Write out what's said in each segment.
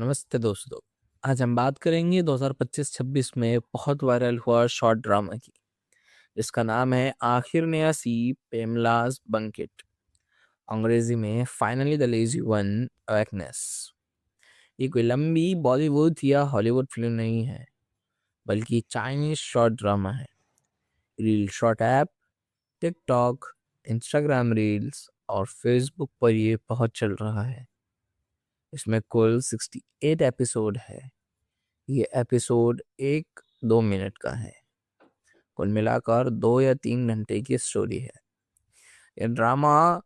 नमस्ते दोस्तों। आज हम बात करेंगे 2025-26 में बहुत वायरल हुआ शॉर्ट ड्रामा की, जिसका नाम है आखिर ने सी पेमलाज बंकेट, अंग्रेजी में फाइनली द लेजी वन अवेकनेस। ये कोई लंबी बॉलीवुड या हॉलीवुड फिल्म नहीं है, बल्कि चाइनीज शॉर्ट ड्रामा है। Reel short app, TikTok, Instagram reels और फेसबुक पर ये बहुत चल रहा है। इसमें कुल 68 एपिसोड है। ये एपिसोड 1-2 मिनट का है। कुल मिलाकर 2 या 3 घंटे की स्टोरी है। ये ड्रामा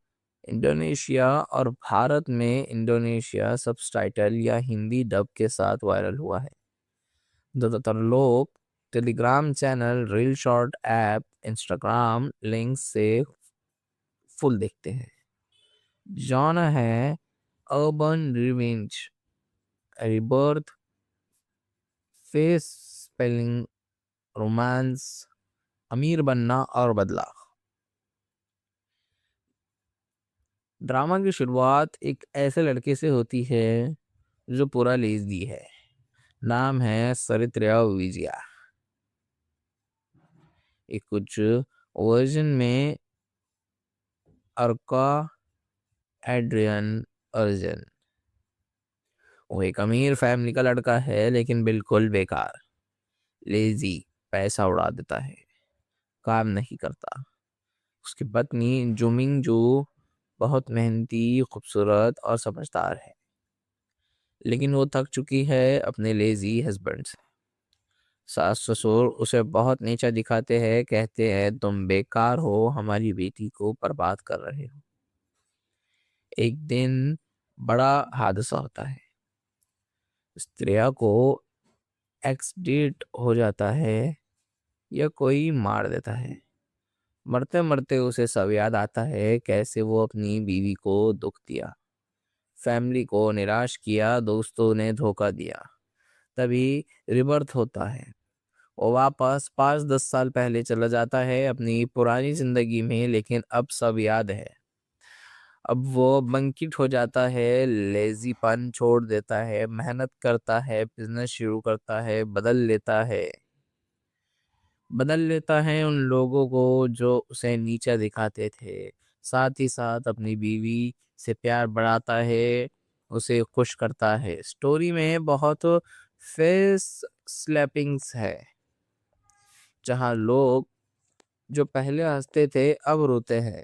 इंडोनेशिया और भारत में इंडोनेशिया सबटाइटल या हिंदी डब के साथ वायरल हुआ है। ज़्यादातर लोग Telegram channel, reel short app, Instagram link से फुल देखते हैं। जॉनर है urban revenge, rebirth, face spelling, romance, अमीर बनना और बदलाव। ड्रामा की शुरुआत एक ऐसे लड़के से होती है जो पूरा लेज़ी है। नाम है सरित्र्या विजया। एक कुछ वर्जन में अर्का एड्रियन अर्जन। वो एक अमीर फैमिली का लड़का है, लेकिन बिल्कुल बेकार, लेजी, पैसा उड़ा देता है, काम नहीं करता। उसकी पत्नी जुमिंग जो बहुत मेहनती, खूबसूरत और समझदार है, लेकिन वो थक चुकी है अपने लेजी हस्बैंड से। सास ससुर उसे बहुत नीचा दिखाते हैं, कहते हैं तुम बेकार हो, हमारी बेटी को बर्बाद कर रहे हो। एक दिन बड़ा हादसा होता है। स्त्रिया को एक्सीडेंट हो जाता है या कोई मार देता है। मरते मरते उसे सब याद आता है कैसे वो अपनी बीवी को दुख दिया, फैमिली को निराश किया, दोस्तों ने धोखा दिया। तभी रिबर्थ होता है। वो वापस 5-10 साल पहले चला जाता है अपनी पुरानी जिंदगी में, लेकिन अब सब याद है। अब वो बंकिट हो जाता है, लेजीपन छोड़ देता है, मेहनत करता है, बिजनेस शुरू करता है, बदल लेता है उन लोगों को जो उसे नीचा दिखाते थे। साथ ही साथ अपनी बीवी से प्यार बढ़ाता है, उसे खुश करता है। स्टोरी में बहुत फेस स्लैपिंग्स है, जहां लोग जो पहले हंसते थे अब रोते हैं।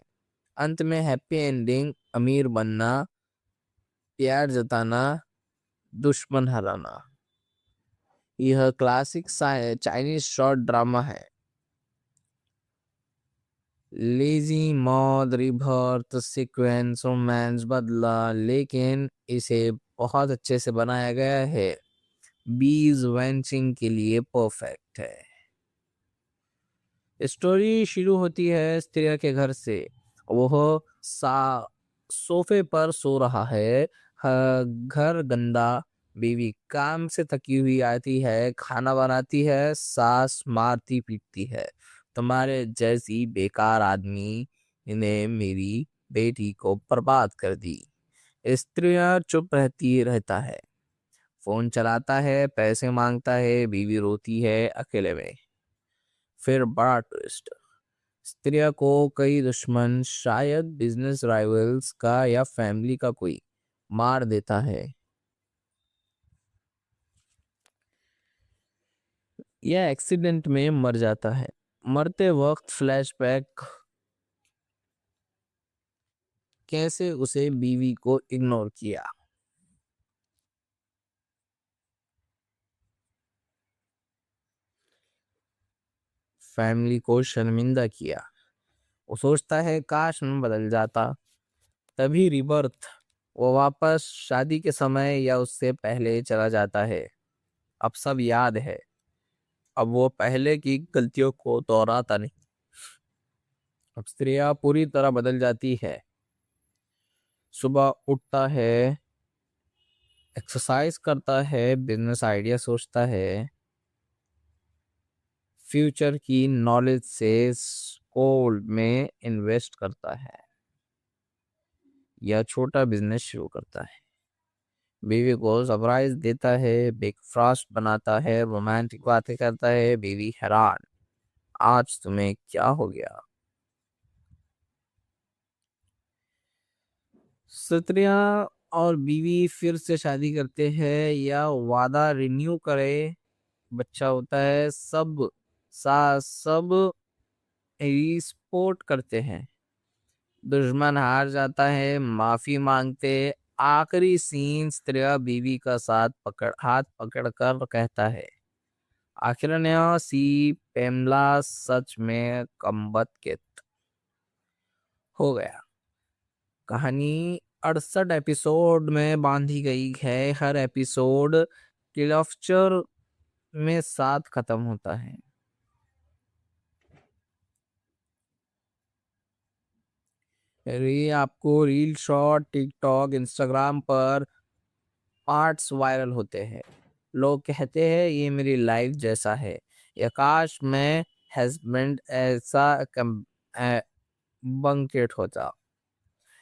अंत में हैप्पी एंडिंग, अमीर बनना, प्यार जताना, दुश्मन हराना। यह क्लासिक चाइनीज शॉर्ट ड्रामा है। लेजी मौत, रिबर्थ, सीक्वेंस, रोमांस, बदला, लेकिन इसे बहुत अच्छे से बनाया गया है। बीज वेंचिंग के लिए परफेक्ट है। स्टोरी शुरू होती है स्त्रिया के घर से। वह सोफे पर सो रहा है। घर गंदा, बीवी काम से थकी हुई आती है, खाना बनाती है, सास मारती पीटती है, तुम्हारे जैसी बेकार आदमी ने मेरी बेटी को बर्बाद कर दी। स्त्रियां चुप रहता है, फोन चलाता है, पैसे मांगता है, बीवी रोती है अकेले में। फिर बड़ा ट्विस्ट, स्त्रिया को कई दुश्मन, शायद बिजनेस राइवल्स का या फैमिली का कोई, मार देता है। यह एक्सीडेंट में मर जाता है। मरते वक्त फ्लैशबैक, कैसे उसे बीवी को इग्नोर किया, फैमिली को शर्मिंदा किया। वो सोचता है काश मैं बदल जाता। तभी रिबर्थ, वो वापस शादी के समय या उससे पहले चला जाता है। अब सब याद है। अब वो पहले की गलतियों को दोहराता नहीं। अब स्त्रिया पूरी तरह बदल जाती है। सुबह उठता है, एक्सरसाइज करता है, बिजनेस आइडिया सोचता है, फ्यूचर की नॉलेज से गोल्ड में इन्वेस्ट करता है या छोटा बिजनेस शुरू करता है। बीवी को सरप्राइज देता है, ब्रेकफास्ट बनाता है, रोमांटिक बातें करता है। बीवी हैरान, आज तुम्हें क्या हो गया? स्त्रियां और बीवी फिर से शादी करते हैं या वादा रिन्यू करे, बच्चा होता है, सब रिस्पोर्ट करते हैं। दुश्मन हार जाता है, माफी मांगते। आखिरी सीन, स्त्रिया बीवी का हाथ पकड़ कर कहता है, आखिर ने सी पेमला सच में कमबख्त हो गया। कहानी 68 एपिसोड में बांधी गई है। हर एपिसोड क्लिफ्चर में साथ खत्म होता है। अरे आपको रील शॉर्ट टिकटॉक इंस्टाग्राम पर पार्ट्स वायरल होते हैं। लोग कहते हैं ये मेरी लाइफ जैसा है, या काश मैं हस्बैंड ऐसा बंकेट होता।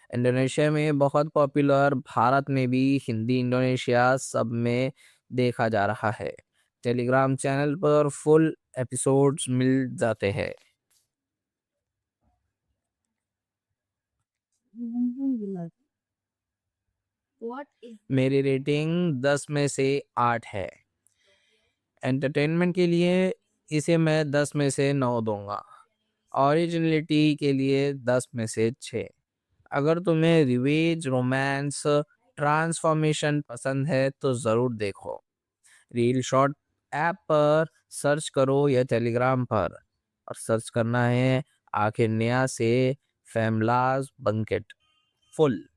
इंडोनेशिया में बहुत पॉपुलर, भारत में भी, हिंदी इंडोनेशिया सब में देखा जा रहा है। टेलीग्राम चैनल पर फुल एपिसोड्स मिल जाते हैं। मेरी रेटिंग 10 में से 8 है। एंटरटेनमेंट के लिए इसे मैं 10 में से 9 दूंगा। ओरिजिनलिटी के लिए 10 में से 6। अगर तुम्हें रिवेज, रोमांस, ट्रांसफॉर्मेशन पसंद है तो ज़रूर देखो। रील शॉर्ट ऐप पर सर्च करो या टेलीग्राम पर, और सर्च करना है आखिर नया से फैमलाज बंकेट। फुल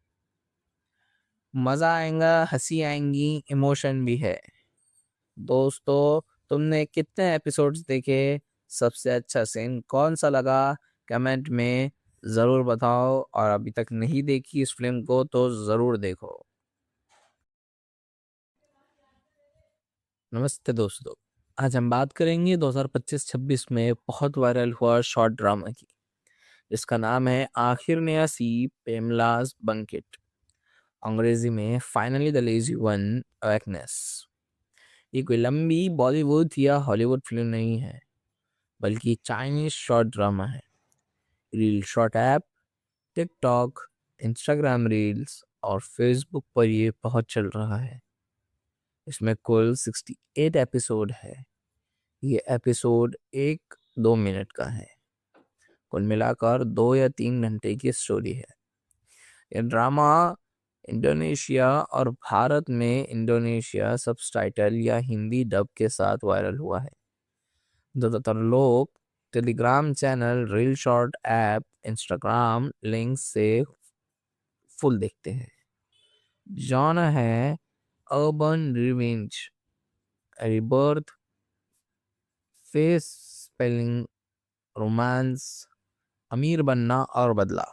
मज़ा आएगा, हंसी आएंगी, इमोशन भी है। दोस्तों, तुमने कितने एपिसोड्स देखे? सबसे अच्छा सीन कौन सा लगा? कमेंट में ज़रूर बताओ, और अभी तक नहीं देखी इस फिल्म को तो ज़रूर देखो। नमस्ते दोस्तों, आज हम बात करेंगे 2025-26 में बहुत वायरल हुआ शॉर्ट ड्रामा की। इसका नाम है आखिर नया सी पेमलाज बंकेट, अंग्रेजी में फाइनली द लेजी वन अवेकनेस। ये कोई लंबी बॉलीवुड या हॉलीवुड फिल्म नहीं है, बल्कि चाइनीज शॉर्ट ड्रामा है। Reel short app, TikTok, Instagram reels और फेसबुक पर ये बहुत चल रहा है। इसमें कुल 68 एपिसोड है। ये एपिसोड 1-2 मिनट का है। कुल मिलाकर 2 या 3 घंटे की स्टोरी है। ये ड्रामा इंडोनेशिया और भारत में इंडोनेशिया सबटाइटल या हिंदी डब के साथ वायरल हुआ है। ज़्यादातर लोग Telegram channel, reel short app, Instagram link से फुल देखते हैं। जॉनर है urban revenge, rebirth, face spelling, romance, अमीर बनना और बदलाव।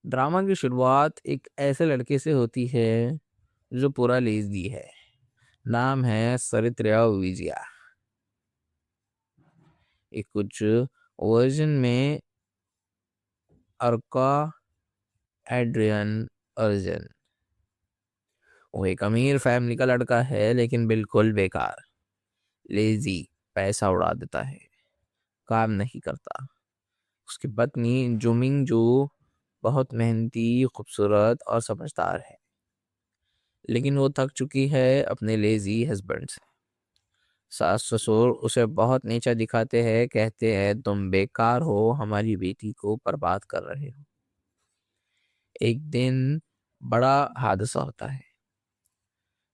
ड्रामा की शुरुआत एक ऐसे लड़के से होती है जो पूरा लेज़ी है। नाम है सरित्र्या विजया। एक कुछ वर्जन में अर्का एड्रियन अर्जन। वो एक अमीर फैमिली का लड़का है, लेकिन बिल्कुल बेकार, लेजी, पैसा उड़ा देता है, काम नहीं करता। उसकी पत्नी जुमिंग जो बहुत मेहनती, खूबसूरत और समझदार है, लेकिन वो थक चुकी है अपने लेजी हस्बैंड से। सास ससुर उसे बहुत नीचा दिखाते हैं, कहते हैं तुम बेकार हो, हमारी बेटी को बर्बाद कर रहे हो। एक दिन बड़ा हादसा होता है।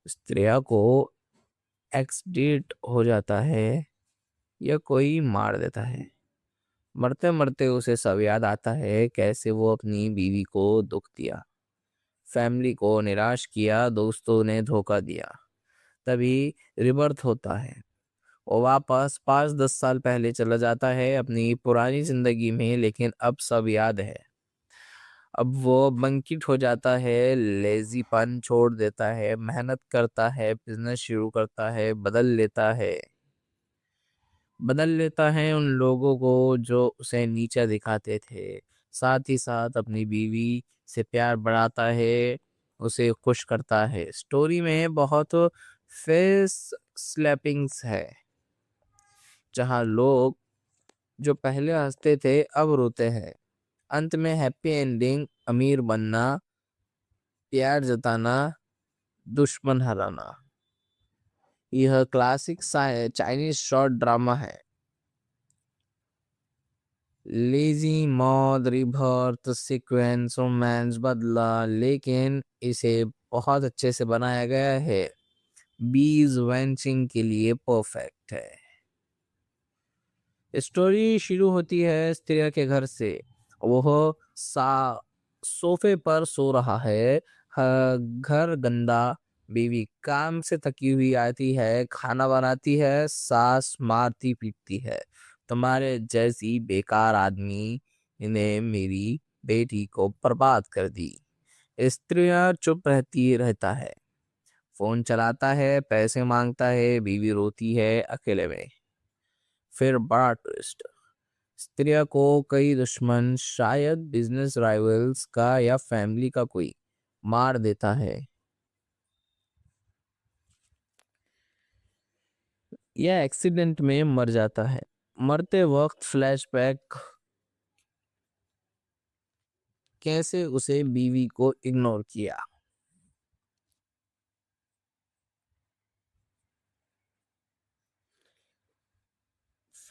स्त्रिया को एक्सीडेंट हो जाता है या कोई मार देता है। मरते मरते उसे सब याद आता है, कैसे वो अपनी बीवी को दुख दिया, फैमिली को निराश किया, दोस्तों ने धोखा दिया। तभी रिबर्थ होता है। वो वापस 5-10 साल पहले चला जाता है अपनी पुरानी जिंदगी में, लेकिन अब सब याद है। अब वो बंकिट हो जाता है, लेजीपन छोड़ देता है, मेहनत करता है, बिजनेस शुरू करता है, बदल लेता है उन लोगों को जो उसे नीचा दिखाते थे। साथ ही साथ अपनी बीवी से प्यार बढ़ाता है, उसे खुश करता है। स्टोरी में बहुत फेस स्लैपिंग्स है, जहां लोग जो पहले हंसते थे अब रोते हैं। अंत में हैप्पी एंडिंग, अमीर बनना, प्यार जताना, दुश्मन हराना। यह क्लासिक चाइनीज शॉर्ट ड्रामा है। लेजी मौत, रिबर्थ, सीक्वेंस, रोमांस, बदला, लेकिन इसे बहुत अच्छे से बनाया गया है। बीज वेंचिंग के लिए परफेक्ट है। स्टोरी शुरू होती है स्त्रिया के घर से। वह सोफे पर सो रहा है। घर गंदा, बीवी काम से थकी हुई आती है, खाना बनाती है, सास मारती पीटती है। तुम्हारे जैसी बेकार आदमी ने मेरी बेटी को बर्बाद कर दी। स्त्रियां चुप रहता है, फोन चलाता है, पैसे मांगता है, बीवी रोती है अकेले में। फिर बड़ा ट्विस्ट, स्त्रिया को कई दुश्मन, शायद बिजनेस राइवल्स का या फैमिली का कोई, मार देता है। यह एक्सीडेंट में मर जाता है। मरते वक्त फ्लैशबैक, कैसे उसे बीवी को इग्नोर किया,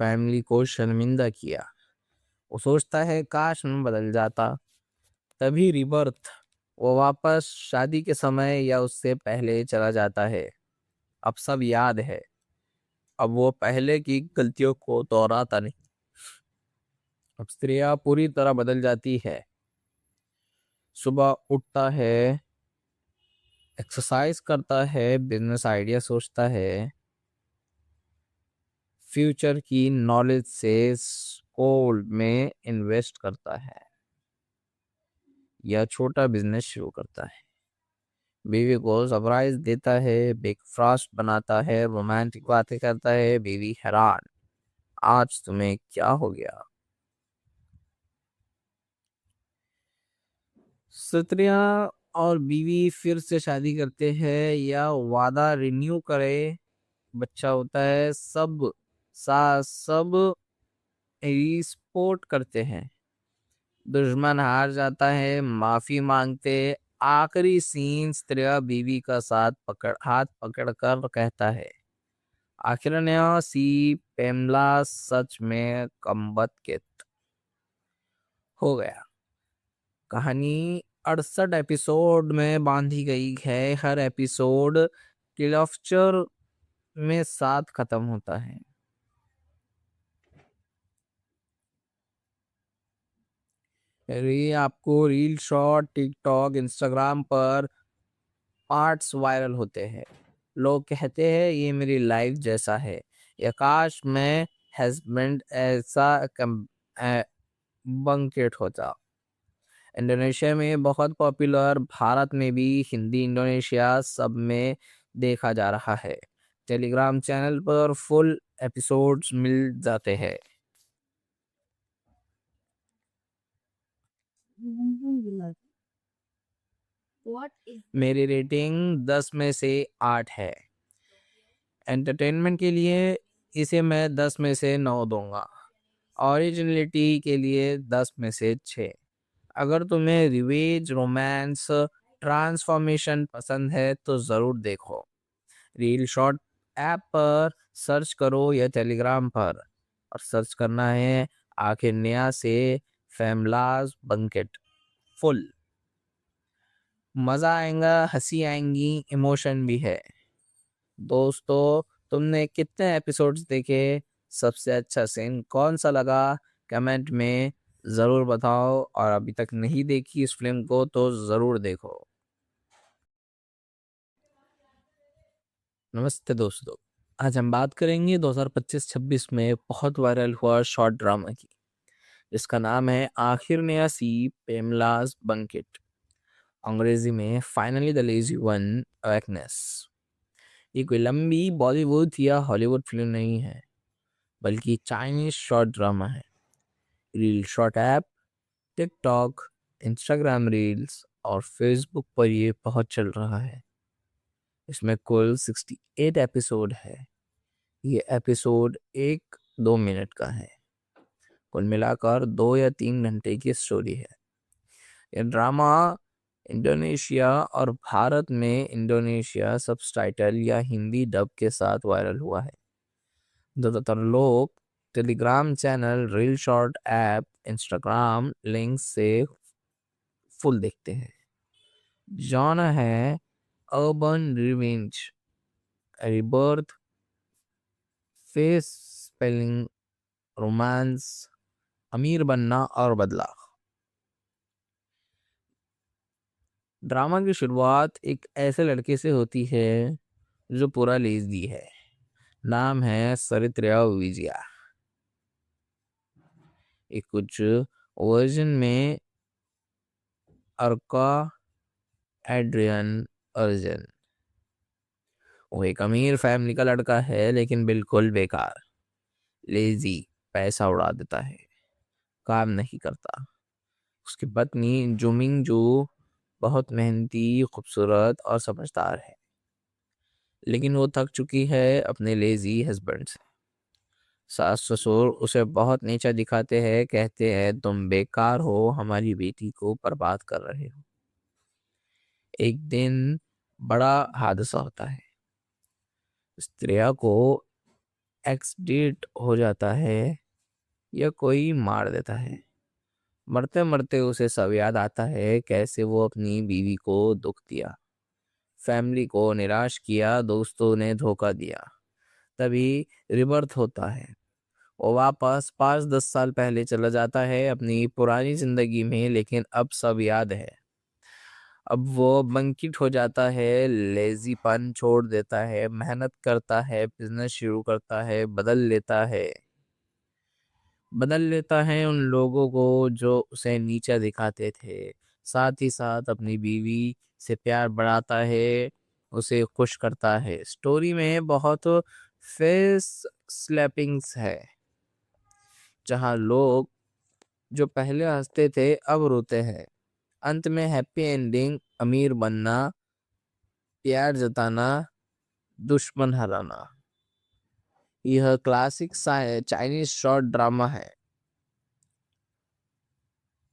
फैमिली को शर्मिंदा किया। वो सोचता है काश मैं बदल जाता। तभी रिबर्थ, वो वापस शादी के समय या उससे पहले चला जाता है। अब सब याद है। अब वो पहले की गलतियों को दोहराता नहीं। अब स्त्रियां पूरी तरह बदल जाती है। सुबह उठता है, एक्सरसाइज करता है, बिजनेस आइडिया सोचता है, फ्यूचर की नॉलेज से गोल्ड में इन्वेस्ट करता है या छोटा बिजनेस शुरू करता है। बीवी को सरप्राइज देता है, ब्रेकफास्ट बनाता है, रोमांटिक बातें करता है। बीवी हैरान, आज तुम्हें क्या हो गया। स्त्रियां और बीवी फिर से शादी करते हैं या वादा रिन्यू करे, बच्चा होता है, सब सपोर्ट करते हैं। दुश्मन हार जाता है, माफी मांगते। आखिरी सीन, स्त्रिया बीवी का हाथ पकड़ कर कहता है, आखिर ने सी पेमला सच में कमबख्त हो गया। कहानी 68 एपिसोड में बांधी गई है। हर एपिसोड क्लिफ्चर में साथ खत्म होता है। ये आपको रील शॉर्ट टिकटॉक इंस्टाग्राम पर पार्ट्स वायरल होते हैं। लोग कहते हैं ये मेरी लाइफ जैसा है, या काश मैं हस्बैंड ऐसा बंकेट होता। इंडोनेशिया में बहुत पॉपुलर, भारत में भी, हिंदी इंडोनेशिया सब में देखा जा रहा है। टेलीग्राम चैनल पर फुल एपिसोड्स मिल जाते हैं। मेरी रेटिंग 10 में से 8 है। एंटरटेनमेंट के लिए इसे मैं 10 में से 9 दूंगा। ओरिजिनलिटी के लिए 10 में से 6। अगर तुम्हें रिवेज, रोमांस, ट्रांसफॉर्मेशन पसंद है तो ज़रूर देखो। रील शॉर्ट ऐप पर सर्च करो या टेलीग्राम पर, और सर्च करना है आखिर नया से फैमलाज बंकेट। फुल मज़ा आएगा, हंसी आएंगी, इमोशन भी है। दोस्तों, तुमने कितने एपिसोड्स देखे, सबसे अच्छा सीन कौन सा लगा, कमेंट में ज़रूर बताओ। और अभी तक नहीं देखी इस फिल्म को तो ज़रूर देखो। नमस्ते दोस्तों, आज हम बात करेंगे 2025-26 में बहुत वायरल हुआ शॉर्ट ड्रामा की। इसका नाम है आखिर ने सी पेमलाज बंकेट, अंग्रेजी में फाइनली द लेजी वन अवेकनेस। ये कोई लंबी बॉलीवुड या हॉलीवुड फिल्म नहीं है, बल्कि चाइनीज शॉर्ट ड्रामा है। Reel short app TikTok, Instagram reels और फेसबुक पर ये बहुत चल रहा है। इसमें कुल 68 एपिसोड है। ये एपिसोड 1-2 मिनट का है। कुल मिलाकर 2 या 3 घंटे की स्टोरी है। ये ड्रामा इंडोनेशिया और भारत में इंडोनेशिया सबटाइटल या हिंदी डब के साथ वायरल हुआ है। ज़्यादातर लोग Telegram channel, reel short app, Instagram link से फुल देखते हैं। जॉनर है urban revenge, rebirth, face spelling, romance, अमीर बनना और बदला। ड्रामा की शुरुआत एक ऐसे लड़के से होती है जो पूरा लेज़ी है। नाम है सरित्र्या विजया। एक कुछ वर्जन में अर्का एड्रियन अर्जन। वो एक अमीर फैमिली का लड़का है लेकिन बिल्कुल बेकार, लेजी, पैसा उड़ा देता है, काम नहीं करता। उसकी पत्नी जुमिंग जो बहुत मेहनती, खूबसूरत और समझदार है, लेकिन वो थक चुकी है अपने लेजी हस्बैंड से। सास ससुर उसे बहुत नीचा दिखाते हैं, कहते हैं तुम बेकार हो, हमारी बेटी को बर्बाद कर रहे हो। एक दिन बड़ा हादसा होता है। स्त्रिया को एक्सीडेंट हो जाता है या कोई मार देता है। मरते मरते उसे सब याद आता है कैसे वो अपनी बीवी को दुख दिया, फैमिली को निराश किया, दोस्तों ने धोखा दिया। तभी रिबर्थ होता है। वो वापस 5-10 साल पहले चला जाता है अपनी पुरानी जिंदगी में, लेकिन अब सब याद है। अब वो बंकिट हो जाता है, लेजीपन छोड़ देता है, मेहनत करता है, बिजनेस शुरू करता है, बदल लेता है उन लोगों को जो उसे नीचा दिखाते थे। साथ ही साथ अपनी बीवी से प्यार बढ़ाता है, उसे खुश करता है। स्टोरी में बहुत फेस स्लैपिंग्स है, जहां लोग जो पहले हंसते थे अब रोते हैं। अंत में हैप्पी एंडिंग, अमीर बनना, प्यार जताना, दुश्मन हराना। यह क्लासिक चाइनीज शॉर्ट ड्रामा है।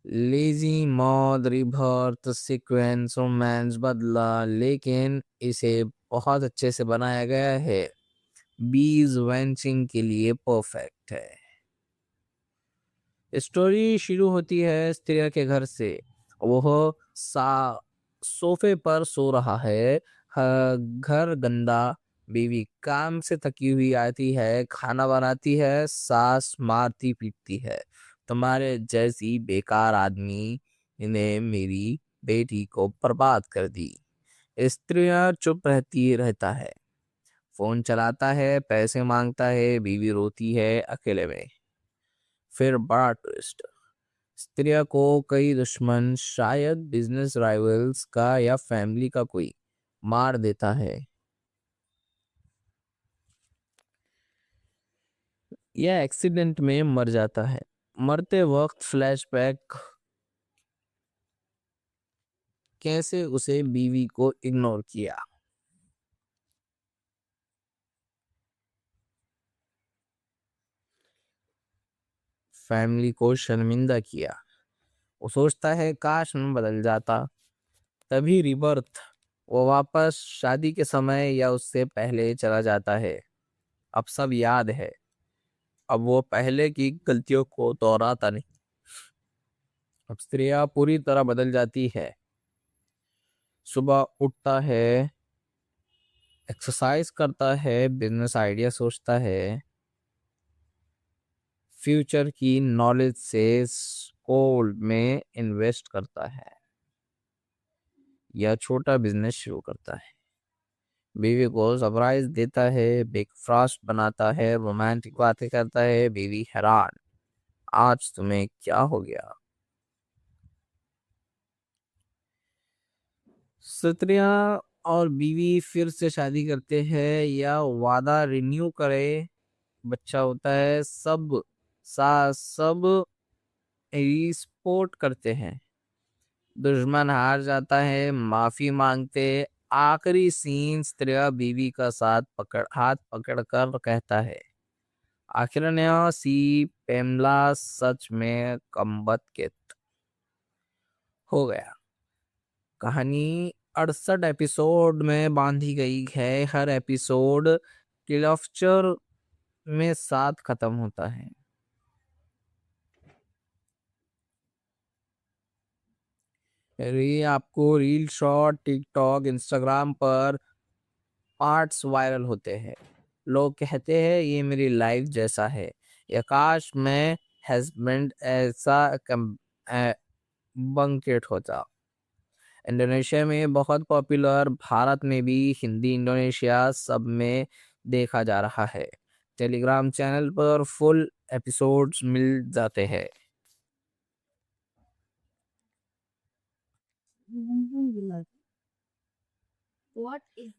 लेजी, मौत, रिबर्थ, सीक्वेंस, रोमांस, बदला, लेकिन इसे बहुत अच्छे से बनाया गया है। बीज वेंचिंग के लिए परफेक्ट है। स्टोरी शुरू होती है स्त्रिया के घर से। वह सोफे पर सो रहा है। घर गंदा, बीवी काम से थकी हुई आती है, खाना बनाती है, सास मारती पीटती है। तुम्हारे जैसी बेकार आदमी ने मेरी बेटी को बर्बाद कर दी। स्त्रियां चुप रहता है, फोन चलाता है, पैसे मांगता है, बीवी रोती है अकेले में। फिर बड़ा ट्विस्ट, स्त्रिया को कई दुश्मन, शायद बिजनेस राइवल्स का या फैमिली का कोई, मार देता है। यह एक्सीडेंट में मर जाता है। मरते वक्त फ्लैशबैक, कैसे उसे बीवी को इग्नोर किया, फैमिली को शर्मिंदा किया। वो सोचता है काश मैं बदल जाता। तभी रिबर्थ, वो वापस शादी के समय या उससे पहले चला जाता है। अब सब याद है। अब वो पहले की गलतियों को दोहराता नहीं। अब स्त्रिया पूरी तरह बदल जाती है। सुबह उठता है, एक्सरसाइज करता है, बिजनेस आइडिया सोचता है, फ्यूचर की नॉलेज से गोल्ड में इन्वेस्ट करता है या छोटा बिजनेस शुरू करता है। बीवी को सरप्राइज देता है, ब्रेकफास्ट बनाता है, रोमांटिक बातें करता है। बीवी हैरान, आज तुम्हें क्या हो गया। स्त्रियां और बीवी फिर से शादी करते हैं या वादा रिन्यू करे, बच्चा होता है, सब सपोर्ट करते हैं। दुश्मन हार जाता है, माफी मांगते। आखिरी सीन स्त्रिया बीवी का हाथ पकड़कर कहता है, आखिर ने सी पेमला सच में कम्बत के हो गया। कहानी 68 एपिसोड में बांधी गई है। हर एपिसोड क्लिफ्चर में साथ खत्म होता है। ये आपको रील शॉर्ट टिकटॉक इंस्टाग्राम पर पार्ट्स वायरल होते हैं। लोग कहते हैं ये मेरी लाइफ जैसा है। ये काश मैं हस्बैंड ऐसा बंकेट होता। इंडोनेशिया में बहुत पॉपुलर, भारत में भी, हिंदी इंडोनेशिया सब में देखा जा रहा है। टेलीग्राम चैनल पर फुल एपिसोड्स मिल जाते हैं।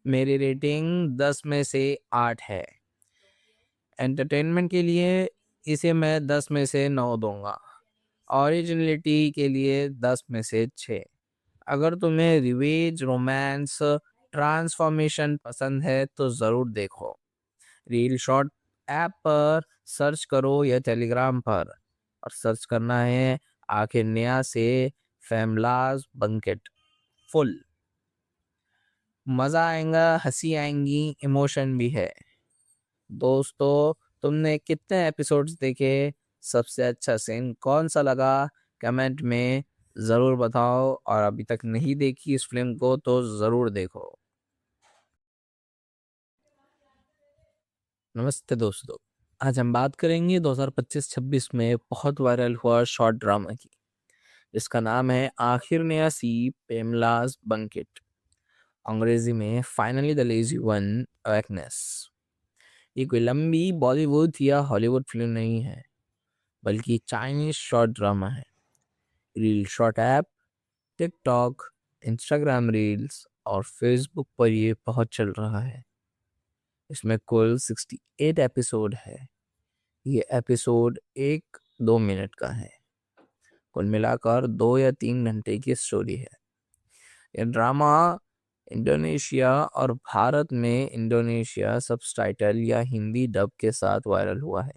मेरी रेटिंग 10 में से 8 है। एंटरटेनमेंट के लिए इसे मैं 10 में से 9 दूंगा। ओरिजिनलिटी के लिए 10 में से 6। अगर तुम्हें रिवेंज, रोमांस, ट्रांसफॉर्मेशन पसंद है तो ज़रूर देखो। रील शॉर्ट ऐप पर सर्च करो या टेलीग्राम पर, और सर्च करना है आखिर नया से फैमलाज बंकेट। फुल मज़ा आएगा, हंसी आएंगी, इमोशन भी है। दोस्तों, तुमने कितने एपिसोड्स देखे? सबसे अच्छा सीन कौन सा लगा? कमेंट में ज़रूर बताओ। और अभी तक नहीं देखी इस फिल्म को तो ज़रूर देखो। नमस्ते दोस्तों, आज हम बात करेंगे 2025-26 में बहुत वायरल हुआ शॉर्ट ड्रामा की। इसका नाम है आखिर नया सी पेमलाज बंकेट, अंग्रेजी में फाइनली द लेजी वन अवेकनेस। ये कोई लंबी बॉलीवुड या हॉलीवुड फिल्म नहीं है, बल्कि चाइनीज शॉर्ट ड्रामा है। Reel short app, TikTok, Instagram reels और फेसबुक पर ये बहुत चल रहा है। इसमें कुल 68 एपिसोड है। ये एपिसोड 1-2 मिनट का है। कुल मिलाकर 2 या 3 घंटे की स्टोरी है। ये ड्रामा इंडोनेशिया और भारत में इंडोनेशिया सबटाइटल या हिंदी डब के साथ वायरल हुआ है।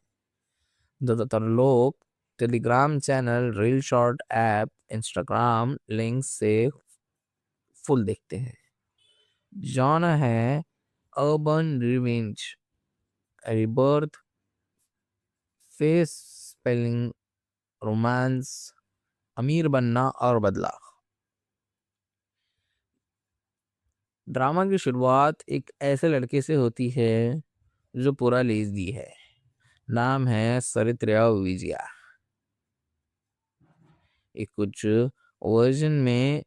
ज़्यादातर लोग Telegram channel, reel short app, Instagram link से फुल देखते हैं। जॉनर है urban revenge, rebirth, face spelling, romance, अमीर बनना और बदलाव। ड्रामा की शुरुआत एक ऐसे लड़के से होती है जो पूरा लेज़ी है। नाम है सरित्र्या विजया। एक कुछ वर्जन में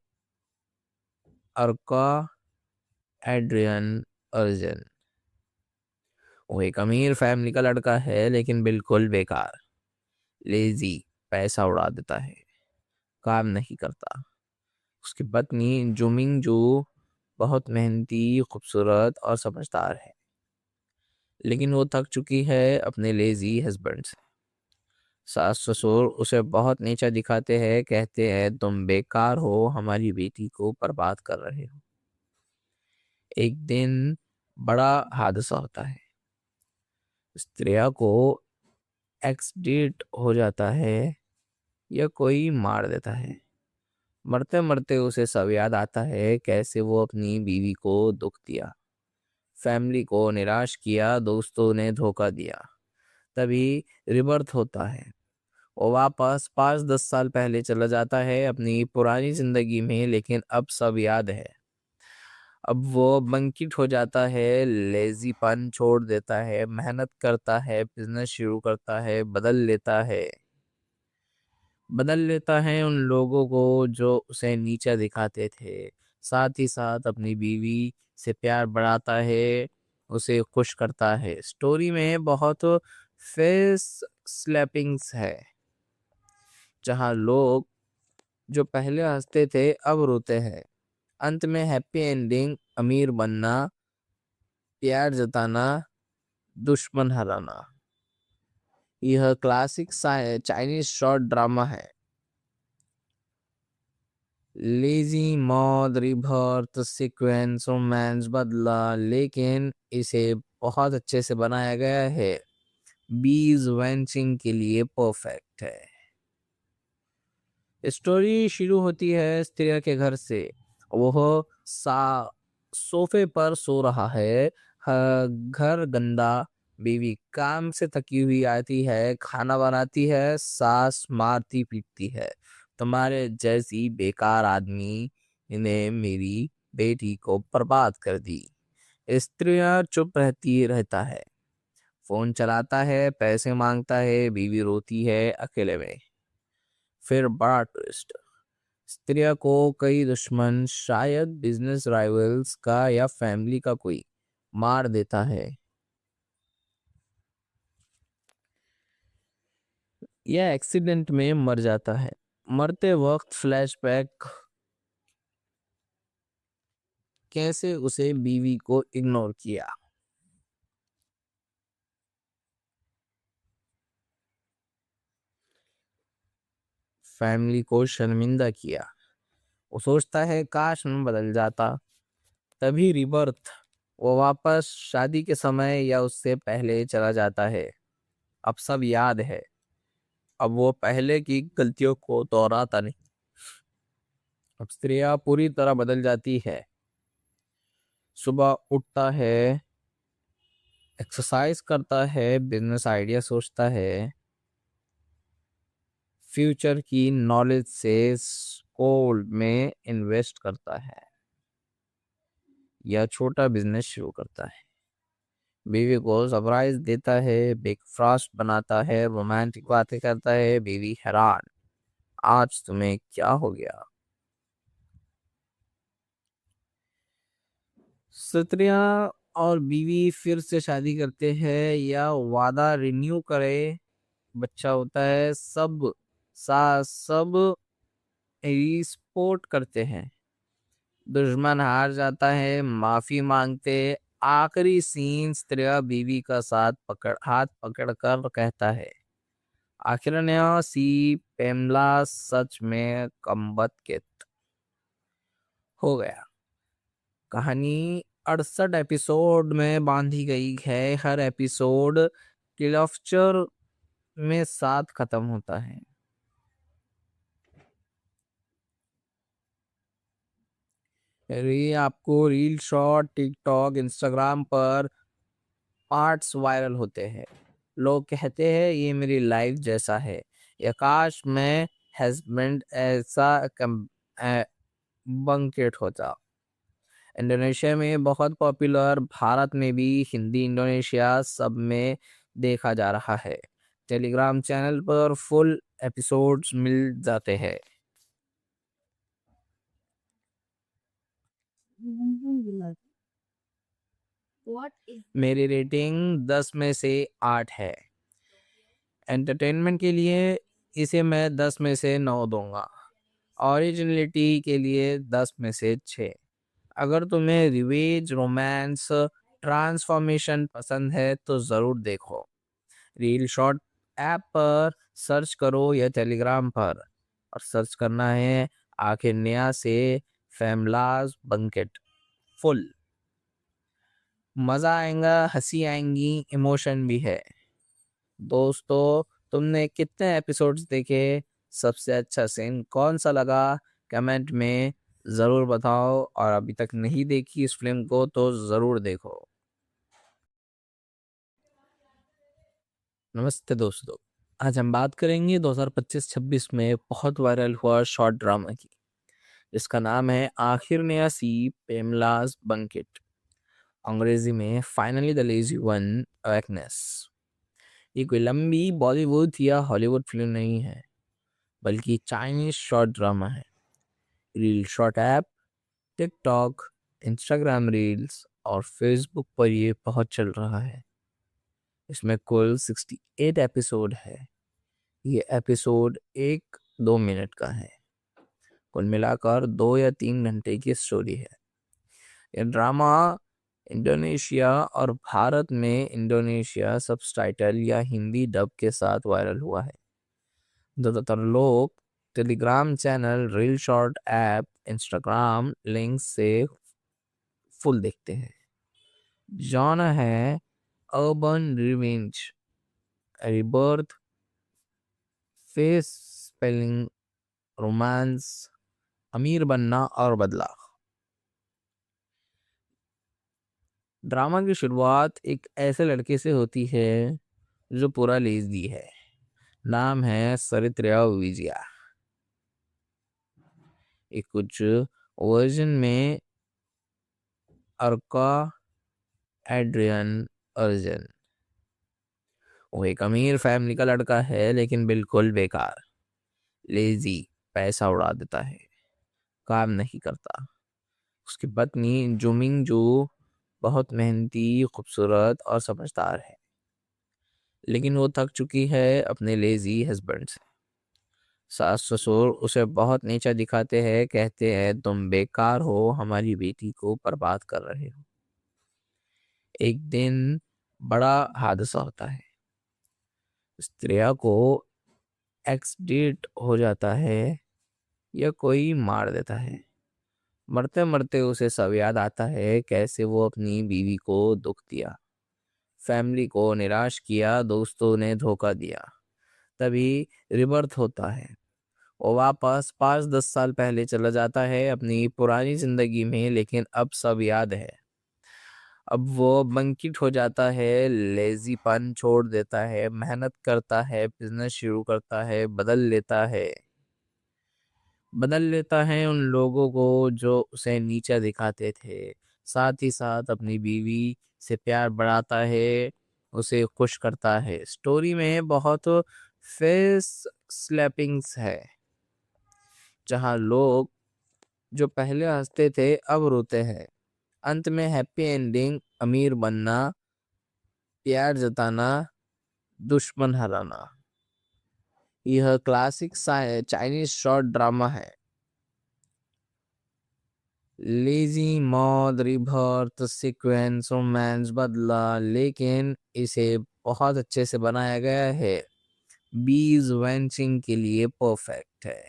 अर्का एड्रियन अर्जन। वो एक अमीर फैमिली का लड़का है, लेकिन बिल्कुल बेकार, लेजी, पैसा उड़ा देता है, काम नहीं करता। उसकी पत्नी जुमिंग जो बहुत मेहनती, खूबसूरत और समझदार है, लेकिन वो थक चुकी है अपने लेजी हस्बैंड से। सास ससुर उसे बहुत नीचा दिखाते हैं, कहते हैं तुम बेकार हो, हमारी बेटी को बर्बाद कर रहे हो। एक दिन बड़ा हादसा होता है। स्त्रिया को एक्सीडेंट हो जाता है या कोई मार देता है। मरते मरते उसे सब याद आता है कैसे वो अपनी बीवी को दुख दिया, फैमिली को निराश किया, दोस्तों ने धोखा दिया। तभी रिबर्थ होता है। वो वापस 5-10 साल पहले चला जाता है अपनी पुरानी जिंदगी में, लेकिन अब सब याद है। अब वो बंकिट हो जाता है, लेजीपन छोड़ देता है, मेहनत करता है, बिजनेस शुरू करता है, बदल लेता है उन लोगों को जो उसे नीचा दिखाते थे। साथ ही साथ अपनी बीवी से प्यार बढ़ाता है, उसे खुश करता है। स्टोरी में बहुत फेस स्लैपिंग्स है, जहां लोग जो पहले हंसते थे अब रोते हैं। अंत में हैप्पी एंडिंग, अमीर बनना, प्यार जताना, दुश्मन हराना। यह क्लासिक चाइनीज शॉर्ट ड्रामा है लेजी मौत, रिबर्थ, सीक्वेंस, रोमांस, बदला, लेकिन इसे बहुत अच्छे से बनाया गया है। बीज वेंचिंग के लिए परफेक्ट है। स्टोरी शुरू होती है स्त्रिया के घर से। वह सोफे पर सो रहा है। घर गंदा। बीवी काम से थकी हुई आती है, खाना बनाती है, सास मारती पीटती है। तुम्हारे जैसी बेकार आदमी ने मेरी बेटी को बर्बाद कर दी। स्त्रियां चुप रहता है। फोन चलाता है, पैसे मांगता है, बीवी रोती है अकेले में। फिर बड़ा ट्विस्ट। स्त्रिया को कई दुश्मन, शायद बिजनेस राइवल्स का या फैमिली का कोई, मार देता है। यह एक्सीडेंट में मर जाता है। मरते वक्त फ्लैशबैक, कैसे उसे बीवी को इग्नोर किया, फैमिली को शर्मिंदा किया। वो सोचता है काश मैं बदल जाता। तभी रिबर्थ। वो वापस शादी के समय या उससे पहले चला जाता है। अब सब याद है। अब वो पहले की गलतियों को दोहराता नहीं। अब स्त्रियां पूरी तरह बदल जाती है। सुबह उठता है, एक्सरसाइज करता है, बिजनेस आइडिया सोचता है, फ्यूचर की नॉलेज से गोल्ड में इन्वेस्ट करता है या छोटा बिजनेस शुरू करता है। बीवी को सरप्राइज देता है, ब्रेकफास्ट बनाता है, रोमांटिक बातें करता है। बीवी हैरान, आज तुम्हें क्या हो गया। स्त्रियां और बीवी फिर से शादी करते हैं या वादा रिन्यू करे, बच्चा होता है, सब रिस्पोर्ट करते हैं। दुश्मन हार जाता है, माफी मांगते। आखिरी सीन, स्त्रिया बीवी का हाथ पकड़ कर कहता है, आखिर ने सी पेमला सच में कमबख्त हो गया। कहानी 68 एपिसोड में बांधी गई है। हर एपिसोड क्लिफ्चर में साथ खत्म होता है। आपको रील शॉर्ट टिकटॉक इंस्टाग्राम पर पार्ट्स वायरल होते हैं। लोग कहते हैं ये मेरी लाइफ जैसा है, या काश मैं हस्बैंड ऐसा बंकेट होता। इंडोनेशिया में बहुत पॉपुलर, भारत में भी, हिंदी इंडोनेशिया सब में देखा जा रहा है। टेलीग्राम चैनल पर फुल एपिसोड्स मिल जाते हैं। मेरी रेटिंग 10 में से 8 है। एंटरटेनमेंट के लिए इसे मैं 10 में से 9 दूंगा। ओरिजिनलिटी के लिए 10 में से 6। अगर तुम्हें रिवेज, रोमांस, ट्रांसफॉर्मेशन पसंद है तो ज़रूर देखो। रील शॉर्ट ऐप पर सर्च करो या टेलीग्राम पर, और सर्च करना है आखिर नया से फैमलाज बंकेट। फुल मज़ा आएगा, हंसी आएंगी, इमोशन भी है। दोस्तों, तुमने कितने एपिसोड्स देखे, सबसे अच्छा सीन कौन सा लगा, कमेंट में ज़रूर बताओ। और अभी तक नहीं देखी इस फिल्म को तो ज़रूर देखो। नमस्ते दोस्तों, आज हम बात करेंगे 2025-26 में बहुत वायरल हुआ शॉर्ट ड्रामा की। इसका नाम है आखिर नया सी पेमलाज बंकेट, अंग्रेजी में फाइनली द लेजी वन अवेकनेस। ये कोई लंबी बॉलीवुड या हॉलीवुड फिल्म नहीं है, बल्कि चाइनीज शॉर्ट ड्रामा है। Reel short app, TikTok, Instagram reels और फेसबुक पर ये बहुत चल रहा है। इसमें कुल 68 एपिसोड है। ये एपिसोड 1-2 मिनट का है। कुल मिलाकर 2 या 3 घंटे की स्टोरी है। ये ड्रामा इंडोनेशिया और भारत में इंडोनेशिया सबटाइटल या हिंदी डब के साथ वायरल हुआ है। ज़्यादातर लोग Telegram channel, reel short app, Instagram link से फुल देखते हैं। जॉनर है urban revenge, rebirth, face spelling, romance, अमीर बनना और बदला। ड्रामा की शुरुआत एक ऐसे लड़के से होती है जो पूरा लेज़ी है। नाम है सरित्र्या विजया। एक कुछ वर्जन में अर्का एड्रियन अर्जन। वो एक अमीर फैमिली का लड़का है लेकिन बिल्कुल बेकार, लेजी, पैसा उड़ा देता है, काम नहीं करता। उसकी पत्नी जुमिंग जो बहुत मेहनती, खूबसूरत और समझदार है, लेकिन वो थक चुकी है अपने लेजी हस्बैंड से। सास ससुर उसे बहुत नीचा दिखाते हैं, कहते हैं तुम बेकार हो, हमारी बेटी को बर्बाद कर रहे हो। एक दिन बड़ा हादसा होता है। स्त्रिया को एक्सीडेंट हो जाता है या कोई मार देता है। मरते मरते उसे सब याद आता है कैसे वो अपनी बीवी को दुख दिया, फैमिली को निराश किया, दोस्तों ने धोखा दिया। तभी रिबर्थ होता है। वो वापस 5-10 साल पहले चला जाता है अपनी पुरानी जिंदगी में, लेकिन अब सब याद है। अब वो बंकिट हो जाता है, लेजीपन छोड़ देता है, मेहनत करता है, बिजनेस शुरू करता है, बदल लेता है उन लोगों को जो उसे नीचा दिखाते थे। साथ ही साथ अपनी बीवी से प्यार बढ़ाता है, उसे खुश करता है। स्टोरी में बहुत फेस स्लैपिंग्स है, जहां लोग जो पहले हंसते थे अब रोते हैं। अंत में हैप्पी एंडिंग, अमीर बनना, प्यार जताना, दुश्मन हराना। यह क्लासिक चाइनीज शॉर्ट ड्रामा है। लेजी, मौत, रिबर्थ, सीक्वेंस, रोमांस, बदला, लेकिन इसे बहुत अच्छे से बनाया गया है। बीज वेंचिंग के लिए परफेक्ट है।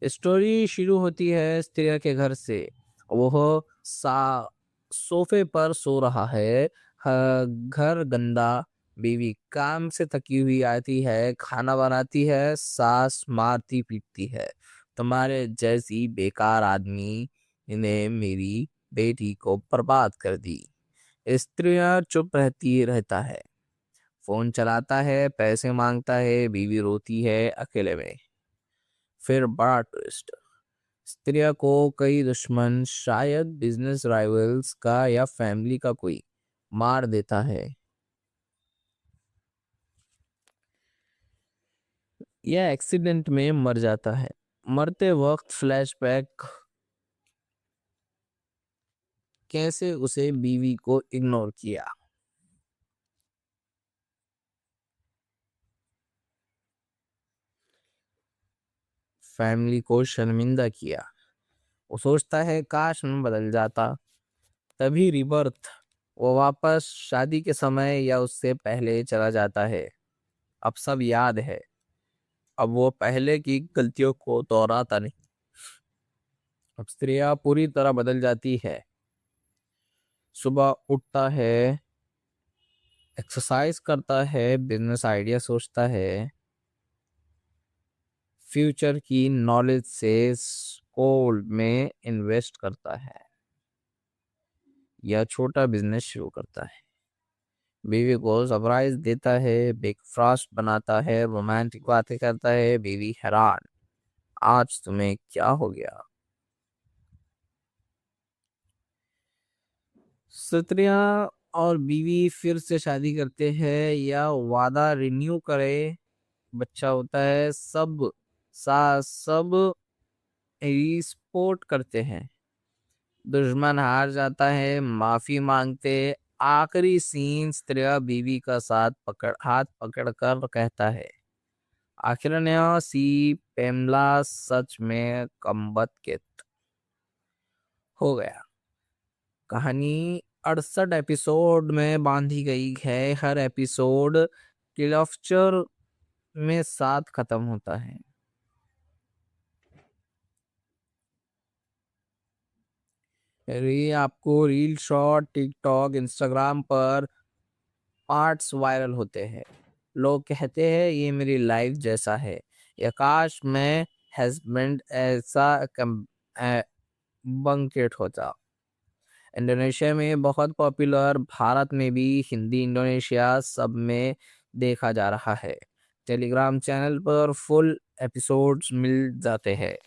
स्टोरी शुरू होती है स्त्रिया के घर से। वह सोफे पर सो रहा है, घर गंदा, बीवी काम से थकी हुई आती है, खाना बनाती है, सास मारती पीटती है, तुम्हारे जैसी बेकार आदमी ने मेरी बेटी को बर्बाद कर दी। स्त्रियां चुप रहता है, फोन चलाता है, पैसे मांगता है, बीवी रोती है अकेले में। फिर बड़ा ट्विस्ट, स्त्रिया को कई दुश्मन, शायद बिजनेस राइवल्स का या फैमिली का कोई, मार देता है। यह एक्सीडेंट में मर जाता है। मरते वक्त फ्लैशबैक, कैसे उसे बीवी को इग्नोर किया, फैमिली को शर्मिंदा किया। वो सोचता है काश मैं बदल जाता। तभी रिबर्थ, वो वापस शादी के समय या उससे पहले चला जाता है। अब सब याद है। अब वो पहले की गलतियों को दोहराता नहीं। अब स्त्रिया पूरी तरह बदल जाती है। सुबह उठता है, एक्सरसाइज करता है, बिजनेस आइडिया सोचता है, फ्यूचर की नॉलेज से गोल्ड में इन्वेस्ट करता है या छोटा बिजनेस शुरू करता है। बीवी को सरप्राइज देता है, ब्रेकफास्ट बनाता है, रोमांटिक बातें करता है। बीवी हैरान, आज तुम्हें क्या हो गया। स्त्रियां और बीवी फिर से शादी करते हैं या वादा रिन्यू करे, बच्चा होता है, सब सपोर्ट करते हैं। दुश्मन हार जाता है, माफी मांगते। आखिरी सीन, स्त्रिया बीवी का हाथ पकड़ कर कहता है, आखिर ने सी पेमला सच में कम्बत के हो गया। कहानी 68 एपिसोड में बांधी गई है। हर एपिसोड क्लफ्चर में साथ खत्म होता है। आपको रील शॉर्ट टिकटॉक इंस्टाग्राम पर पार्ट्स वायरल होते हैं। लोग कहते हैं ये मेरी लाइफ जैसा है, या काश मैं हस्बैंड ऐसा बंकेट होता। इंडोनेशिया में बहुत पॉपुलर, भारत में भी हिंदी इंडोनेशिया सब में देखा जा रहा है। टेलीग्राम चैनल पर फुल एपिसोड्स मिल जाते हैं।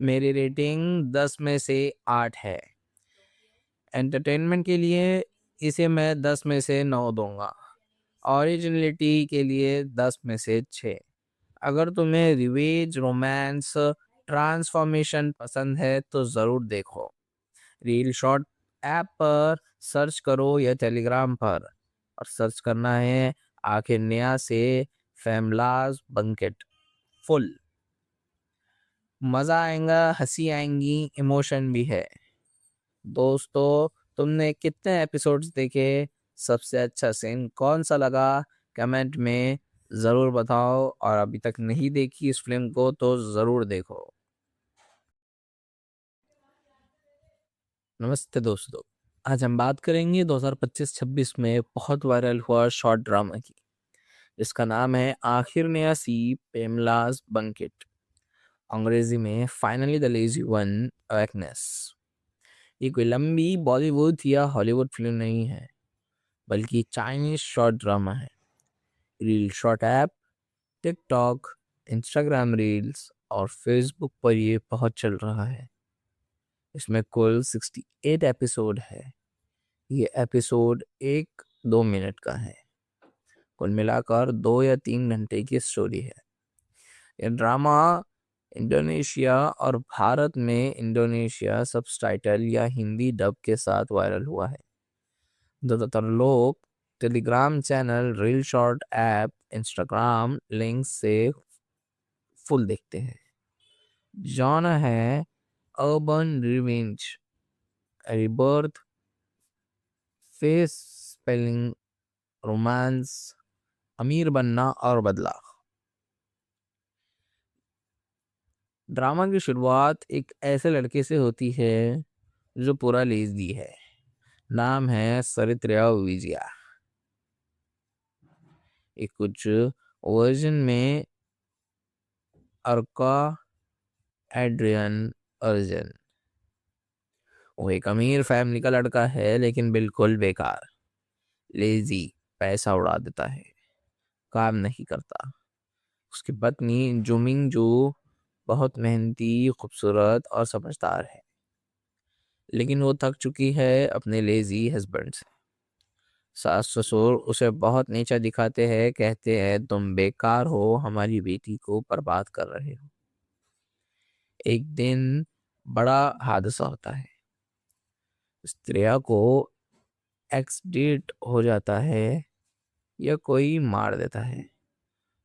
मेरी रेटिंग 10 में से 8 है। एंटरटेनमेंट के लिए इसे मैं 10 में से 9 दूंगा। ओरिजिनलिटी के लिए 10 में से 6। अगर तुम्हें रिवेज रोमांस ट्रांसफॉर्मेशन पसंद है तो ज़रूर देखो। रील शॉर्ट ऐप पर सर्च करो या टेलीग्राम पर, और सर्च करना है आखिर नया से फैमलाज बंकेट। फुल मज़ा आएगा, हंसी आएंगी, इमोशन भी है। दोस्तों, तुमने कितने एपिसोड्स देखे? सबसे अच्छा सीन कौन सा लगा? कमेंट में ज़रूर बताओ, और अभी तक नहीं देखी इस फिल्म को तो ज़रूर देखो। नमस्ते दोस्तों, आज हम बात करेंगे 2025-26 में बहुत वायरल हुआ शॉर्ट ड्रामा की। इसका नाम है आखिर नया सी पेमलाज बंकेट, अंग्रेजी में फाइनली द लेजी वन अवेकनेस। ये कोई लंबी बॉलीवुड या हॉलीवुड फिल्म नहीं है, बल्कि चाइनीज शॉर्ट ड्रामा है। Reel short app, TikTok, Instagram reels और फेसबुक पर ये बहुत चल रहा है। इसमें कुल 68 एपिसोड है। ये एपिसोड 1-2 मिनट का है। कुल मिलाकर 2 या 3 घंटे की स्टोरी है। ये ड्रामा इंडोनेशिया और भारत में इंडोनेशिया सबटाइटल या हिंदी डब के साथ वायरल हुआ है। ज़्यादातर लोग Telegram channel, reel short app, Instagram link से फुल देखते हैं। जॉनर है urban revenge, rebirth, face spelling, romance, अमीर बनना और बदला। ड्रामा की शुरुआत एक ऐसे लड़के से होती है जो पूरा लेज़ी है। नाम है सरित्र्या विजया। एक कुछ वर्जन में अर्का एड्रियन अर्जन। वो एक अमीर फैमिली का लड़का है, लेकिन बिल्कुल बेकार, लेजी, पैसा उड़ा देता है, काम नहीं करता। उसकी पत्नी जुमिंग जो बहुत मेहनती, खूबसूरत और समझदार है, लेकिन वो थक चुकी है अपने लेजी हस्बैंड से। सास ससुर उसे बहुत नीचा दिखाते हैं, कहते हैं तुम बेकार हो, हमारी बेटी को बर्बाद कर रहे हो। एक दिन बड़ा हादसा होता है। स्त्रिया को एक्सीडेंट हो जाता है, या कोई मार देता है।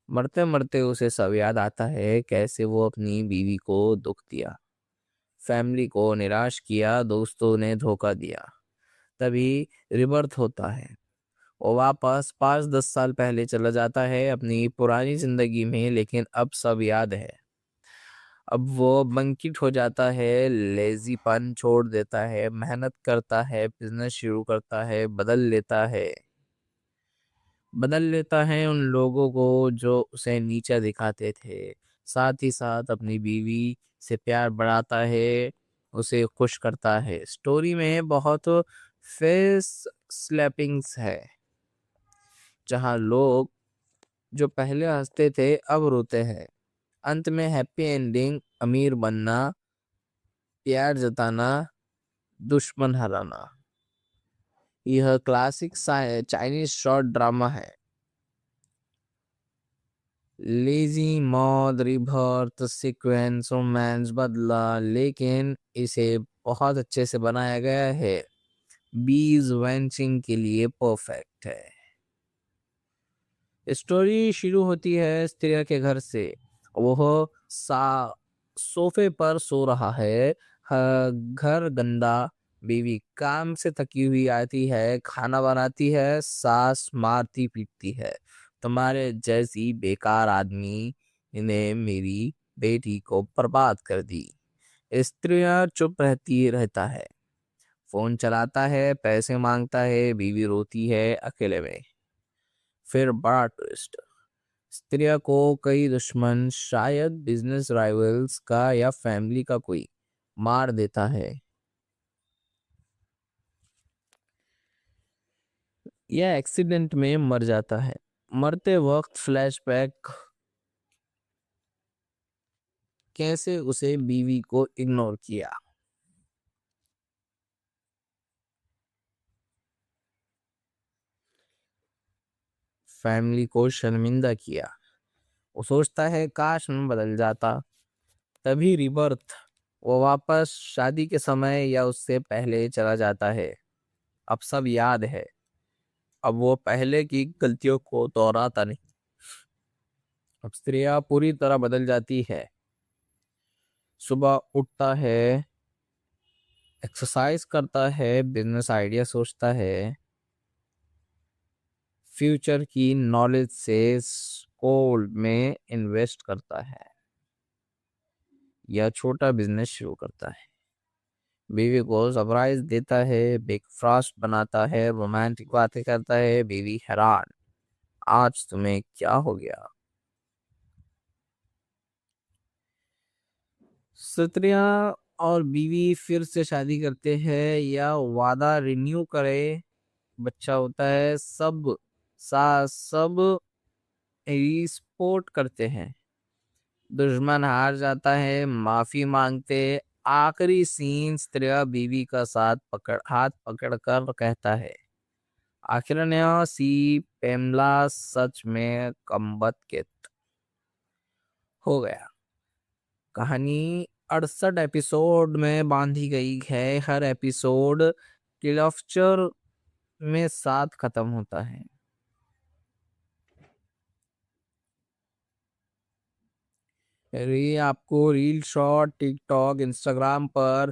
मरते मरते उसे सब याद आता है कैसे वो अपनी बीवी को दुख दिया, फैमिली को निराश किया, दोस्तों ने धोखा दिया। तभी रिबर्थ होता है। वो वापस 5-10 साल पहले चला जाता है अपनी पुरानी जिंदगी में, लेकिन अब सब याद है। अब वो बंकिट हो जाता है, लेजीपन छोड़ देता है, मेहनत करता है, बिजनेस शुरू करता है, बदल लेता है उन लोगों को जो उसे नीचा दिखाते थे। साथ ही साथ अपनी बीवी से प्यार बढ़ाता है, उसे खुश करता है। स्टोरी में बहुत फेस स्लैपिंग्स है, जहां लोग जो पहले हंसते थे अब रोते हैं। अंत में हैप्पी एंडिंग, अमीर बनना, प्यार जताना, दुश्मन हराना। यह क्लासिक चाइनीज शॉर्ट ड्रामा है। लेजी मौत, रिबर्थ, सीक्वेंस, रोमांस, बदला, लेकिन इसे बहुत अच्छे से बनाया गया है। बीज वेंचिंग के लिए परफेक्ट है। स्टोरी शुरू होती है स्त्रिया के घर से। वह सोफे पर सो रहा है, घर गंदा, बीवी काम से थकी हुई आती है, खाना बनाती है, सास मारती पीटती है। तुम्हारे जैसी बेकार आदमी ने मेरी बेटी को बर्बाद कर दी। स्त्रियां चुप रहता है, फोन चलाता है, पैसे मांगता है, बीवी रोती है अकेले में। फिर बड़ा ट्विस्ट, स्त्रियों को कई दुश्मन, शायद बिजनेस राइवल्स का या फैमिली का कोई, मार देता है या एक्सीडेंट में मर जाता है। मरते वक्त फ्लैशबैक, कैसे उसे बीवी को इग्नोर किया, फैमिली को शर्मिंदा किया। वो सोचता है काश मैं बदल जाता। तभी रिबर्थ, वो वापस शादी के समय या उससे पहले चला जाता है। अब सब याद है, अब वो पहले की गलतियों को दोहराता नहीं। अब स्त्रियां पूरी तरह बदल जाती है। सुबह उठता है, एक्सरसाइज करता है, बिजनेस आइडिया सोचता है, फ्यूचर की नॉलेज से गोल्ड में इन्वेस्ट करता है या छोटा बिजनेस शुरू करता है। बीवी को सरप्राइज देता है, ब्रेकफास्ट बनाता है, रोमांटिक बातें करता है। बीवी हैरान, आज तुम्हें क्या हो गया। स्त्रियां और बीवी फिर से शादी करते हैं या वादा रिन्यू करे, बच्चा होता है, सब सास सब सपोर्ट करते हैं। दुश्मन हार जाता है, माफी मांगते। आखिरी सीन, स्त्रिया बीवी का हाथ पकड़ कर कहता है, आखिर ने सी पेमला सच में कमबख्त हो गया। कहानी 68 एपिसोड में बांधी गई है। हर एपिसोड क्लिफ्चर में साथ खत्म होता है। ये आपको रील शॉर्ट टिकटॉक इंस्टाग्राम पर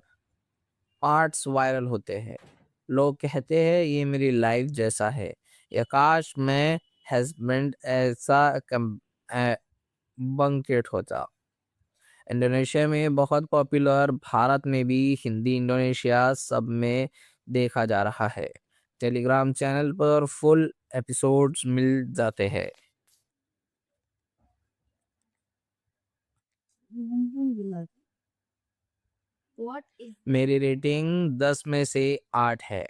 पार्ट्स वायरल होते हैं। लोग कहते हैं ये मेरी लाइफ जैसा है, या काश मैं हस्बैंड ऐसा बंकेट होता। इंडोनेशिया में बहुत पॉपुलर, भारत में भी, हिंदी इंडोनेशिया सब में देखा जा रहा है। टेलीग्राम चैनल पर फुल एपिसोड्स मिल जाते हैं। मेरी रेटिंग 10 में से 8 है।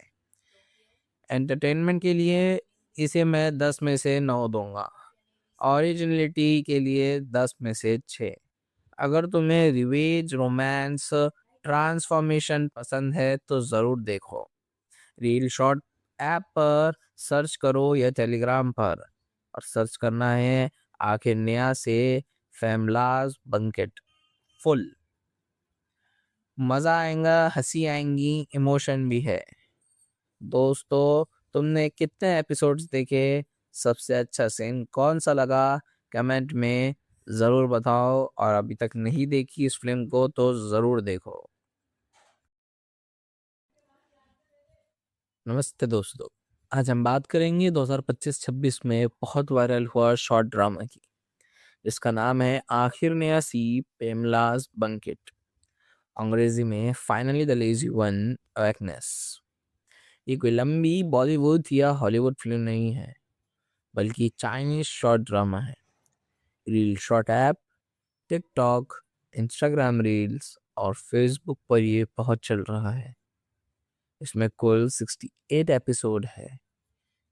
एंटरटेनमेंट के लिए इसे मैं 10 में से 9 दूंगा। ओरिजिनलिटी के लिए 10 में से 6। अगर तुम्हें रिवेज, रोमांस, ट्रांसफॉर्मेशन पसंद है तो ज़रूर देखो। रील शॉर्ट ऐप पर सर्च करो या टेलीग्राम पर, और सर्च करना है आखिर नया से फैमलाज बंकेट। फुल मज़ा आएगा, हंसी आएंगी, इमोशन भी है। दोस्तों, तुमने कितने एपिसोड्स देखे, सबसे अच्छा सीन कौन सा लगा, कमेंट में ज़रूर बताओ। और अभी तक नहीं देखी इस फिल्म को तो ज़रूर देखो। नमस्ते दोस्तों, आज हम बात करेंगे 2025-26 में बहुत वायरल हुआ शॉर्ट ड्रामा की। इसका नाम है आखिर ने सी पेमलाज बंकेट, अंग्रेजी में फाइनली द लेजी वन अवेकनेस। ये कोई लंबी बॉलीवुड या हॉलीवुड फिल्म नहीं है, बल्कि चाइनीज शॉर्ट ड्रामा है। Reel short app, TikTok, Instagram reels और फेसबुक पर ये बहुत चल रहा है। इसमें कुल 68 एपिसोड है।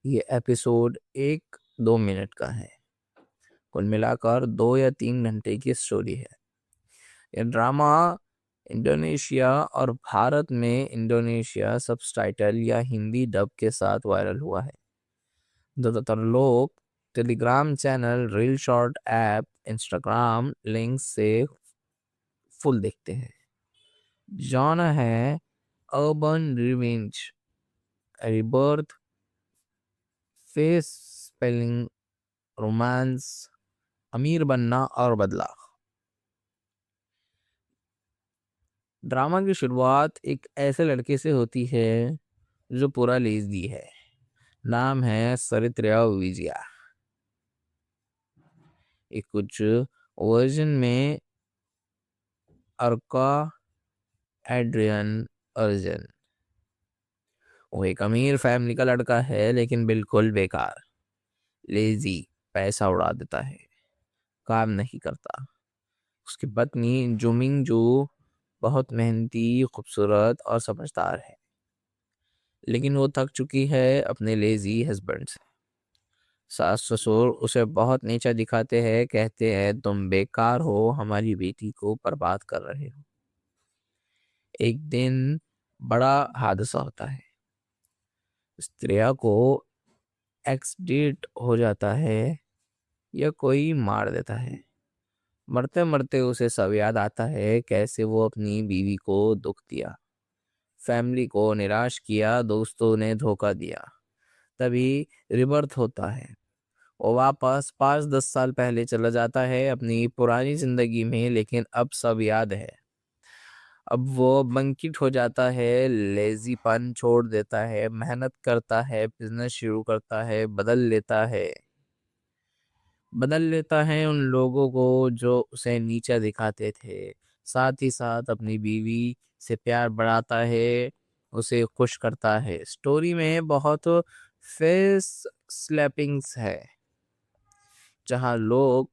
ये एपिसोड 1-2 मिनट का है। कुल मिलाकर 2 या 3 घंटे की स्टोरी है। ये ड्रामा इंडोनेशिया और भारत में इंडोनेशिया सबटाइटल या हिंदी डब के साथ वायरल हुआ है। ज़्यादातर लोग Telegram channel, reel short app, Instagram link से फुल देखते हैं। जॉनर है urban revenge, rebirth, face spelling, romance, अमीर बनना और बदला। ड्रामा की शुरुआत एक ऐसे लड़के से होती है जो पूरा लेजी है। नाम है सरित्रिया विजया। एक कुछ वर्जन में अर्का एड्रियन अर्जन। वो एक अमीर फैमिली का लड़का है लेकिन बिल्कुल बेकार, लेजी, पैसा उड़ा देता है, काम नहीं करता। उसकी पत्नी जुमिंग जो बहुत मेहनती, खूबसूरत और समझदार है, लेकिन वो थक चुकी है अपने लेजी हस्बैंड से। सास ससुर उसे बहुत नीचा दिखाते हैं, कहते हैं तुम बेकार हो, हमारी बेटी को बर्बाद कर रहे हो। एक दिन बड़ा हादसा होता है। स्त्रिया को एक्सीडेंट हो जाता है या कोई मार देता है। मरते मरते उसे सब याद आता है कैसे वो अपनी बीवी को दुख दिया, फैमिली को निराश किया, दोस्तों ने धोखा दिया। तभी रिबर्थ होता है। वो वापस 5-10 साल पहले चला जाता है अपनी पुरानी जिंदगी में, लेकिन अब सब याद है। अब वो बंकिट हो जाता है, लेजीपन छोड़ देता है, मेहनत करता है, बिजनेस शुरू करता है, बदल लेता है उन लोगों को जो उसे नीचा दिखाते थे। साथ ही साथ अपनी बीवी से प्यार बढ़ाता है, उसे खुश करता है। स्टोरी में बहुत फेस स्लैपिंग्स है, जहां लोग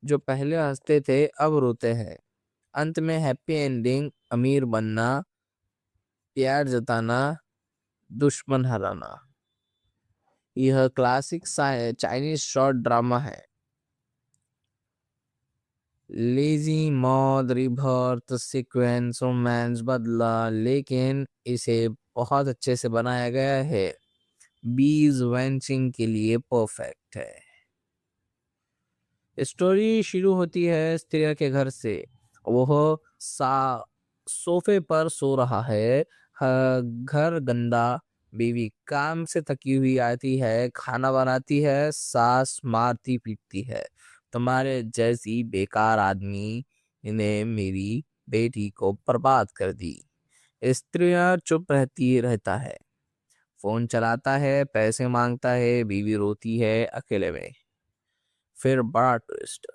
जो पहले हंसते थे अब रोते हैं। अंत में हैप्पी एंडिंग, अमीर बनना, प्यार जताना, दुश्मन हराना। यह क्लासिक चाइनीज शॉर्ट ड्रामा है। लेजी मौत, रिबर्थ, सीक्वेंस, रोमांस, बदला, लेकिन इसे बहुत अच्छे से बनाया गया है। बीज वेंचिंग के लिए परफेक्ट है। स्टोरी शुरू होती है स्त्रिया के घर से। वह सोफे पर सो रहा है, घर गंदा, बीवी काम से थकी हुई आती है, खाना बनाती है, सास मारती पीटती है, तुम्हारे जैसी बेकार आदमी ने मेरी बेटी को बर्बाद कर दी। स्त्रियां चुप रहता है, फोन चलाता है, पैसे मांगता है, बीवी रोती है अकेले में। फिर बड़ा ट्विस्ट,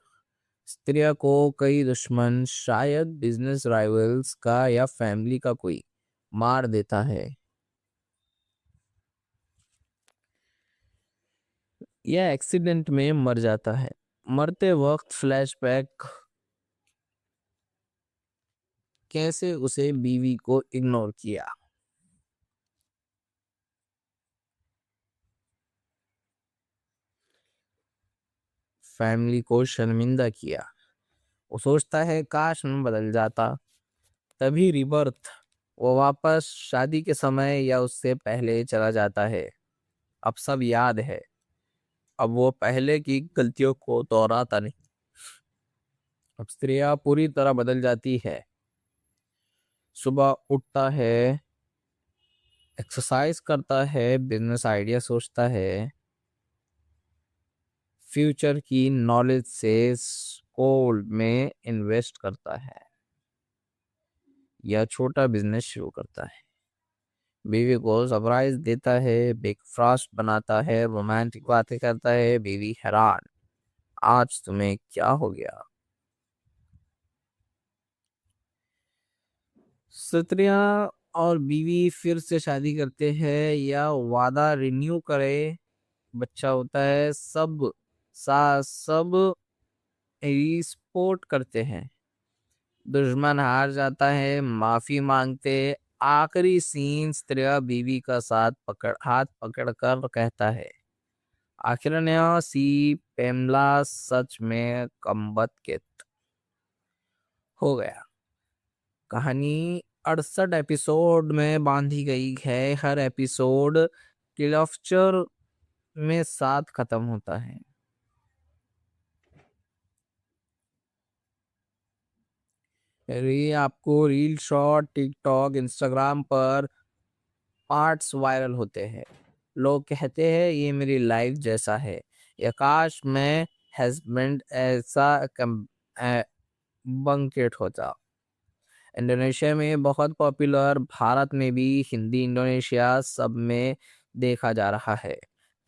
स्त्रिया को कई दुश्मन, शायद बिजनेस राइवल्स का या फैमिली का कोई, मार देता है या एक्सीडेंट में मर जाता है। मरते वक्त फ्लैशबैक, कैसे उसे बीवी को इग्नोर किया, फैमिली को शर्मिंदा किया। वो सोचता है काश मैं बदल जाता। तभी रिबर्थ, वो वापस शादी के समय या उससे पहले चला जाता है। अब सब याद है। अब वो पहले की गलतियों को दोहराता नहीं। अब स्त्रिया पूरी तरह बदल जाती है। सुबह उठता है, एक्सरसाइज करता है, बिजनेस आइडिया सोचता है, फ्यूचर की नॉलेज से गोल्ड में इन्वेस्ट करता है या छोटा बिजनेस शुरू करता है। बीवी को सरप्राइज देता है, ब्रेकफास्ट बनाता है, रोमांटिक बातें करता है। बीवी हैरान, आज तुम्हें क्या हो गया। स्त्रियां और बीवी फिर से शादी करते हैं या वादा रिन्यू करे, बच्चा होता है, सब सपोर्ट करते हैं। दुश्मन हार जाता है, माफी मांगते। आखिरी सीन, स्त्रिया बीवी का हाथ पकड़ कर कहता है, आखिर ने सी पेमला सच में कमबख्त के हो गया। कहानी 68 एपिसोड में बांधी गई है। हर एपिसोड क्लिफ्चर में साथ खत्म होता है। ये आपको रील, शॉर्ट, टिकटॉक, इंस्टाग्राम पर पार्ट्स वायरल होते हैं। लोग कहते हैं ये मेरी लाइफ जैसा है, या काश मैं हस्बैंड ऐसा बंकेट होता। इंडोनेशिया में बहुत पॉपुलर, भारत में भी हिंदी इंडोनेशिया सब में देखा जा रहा है।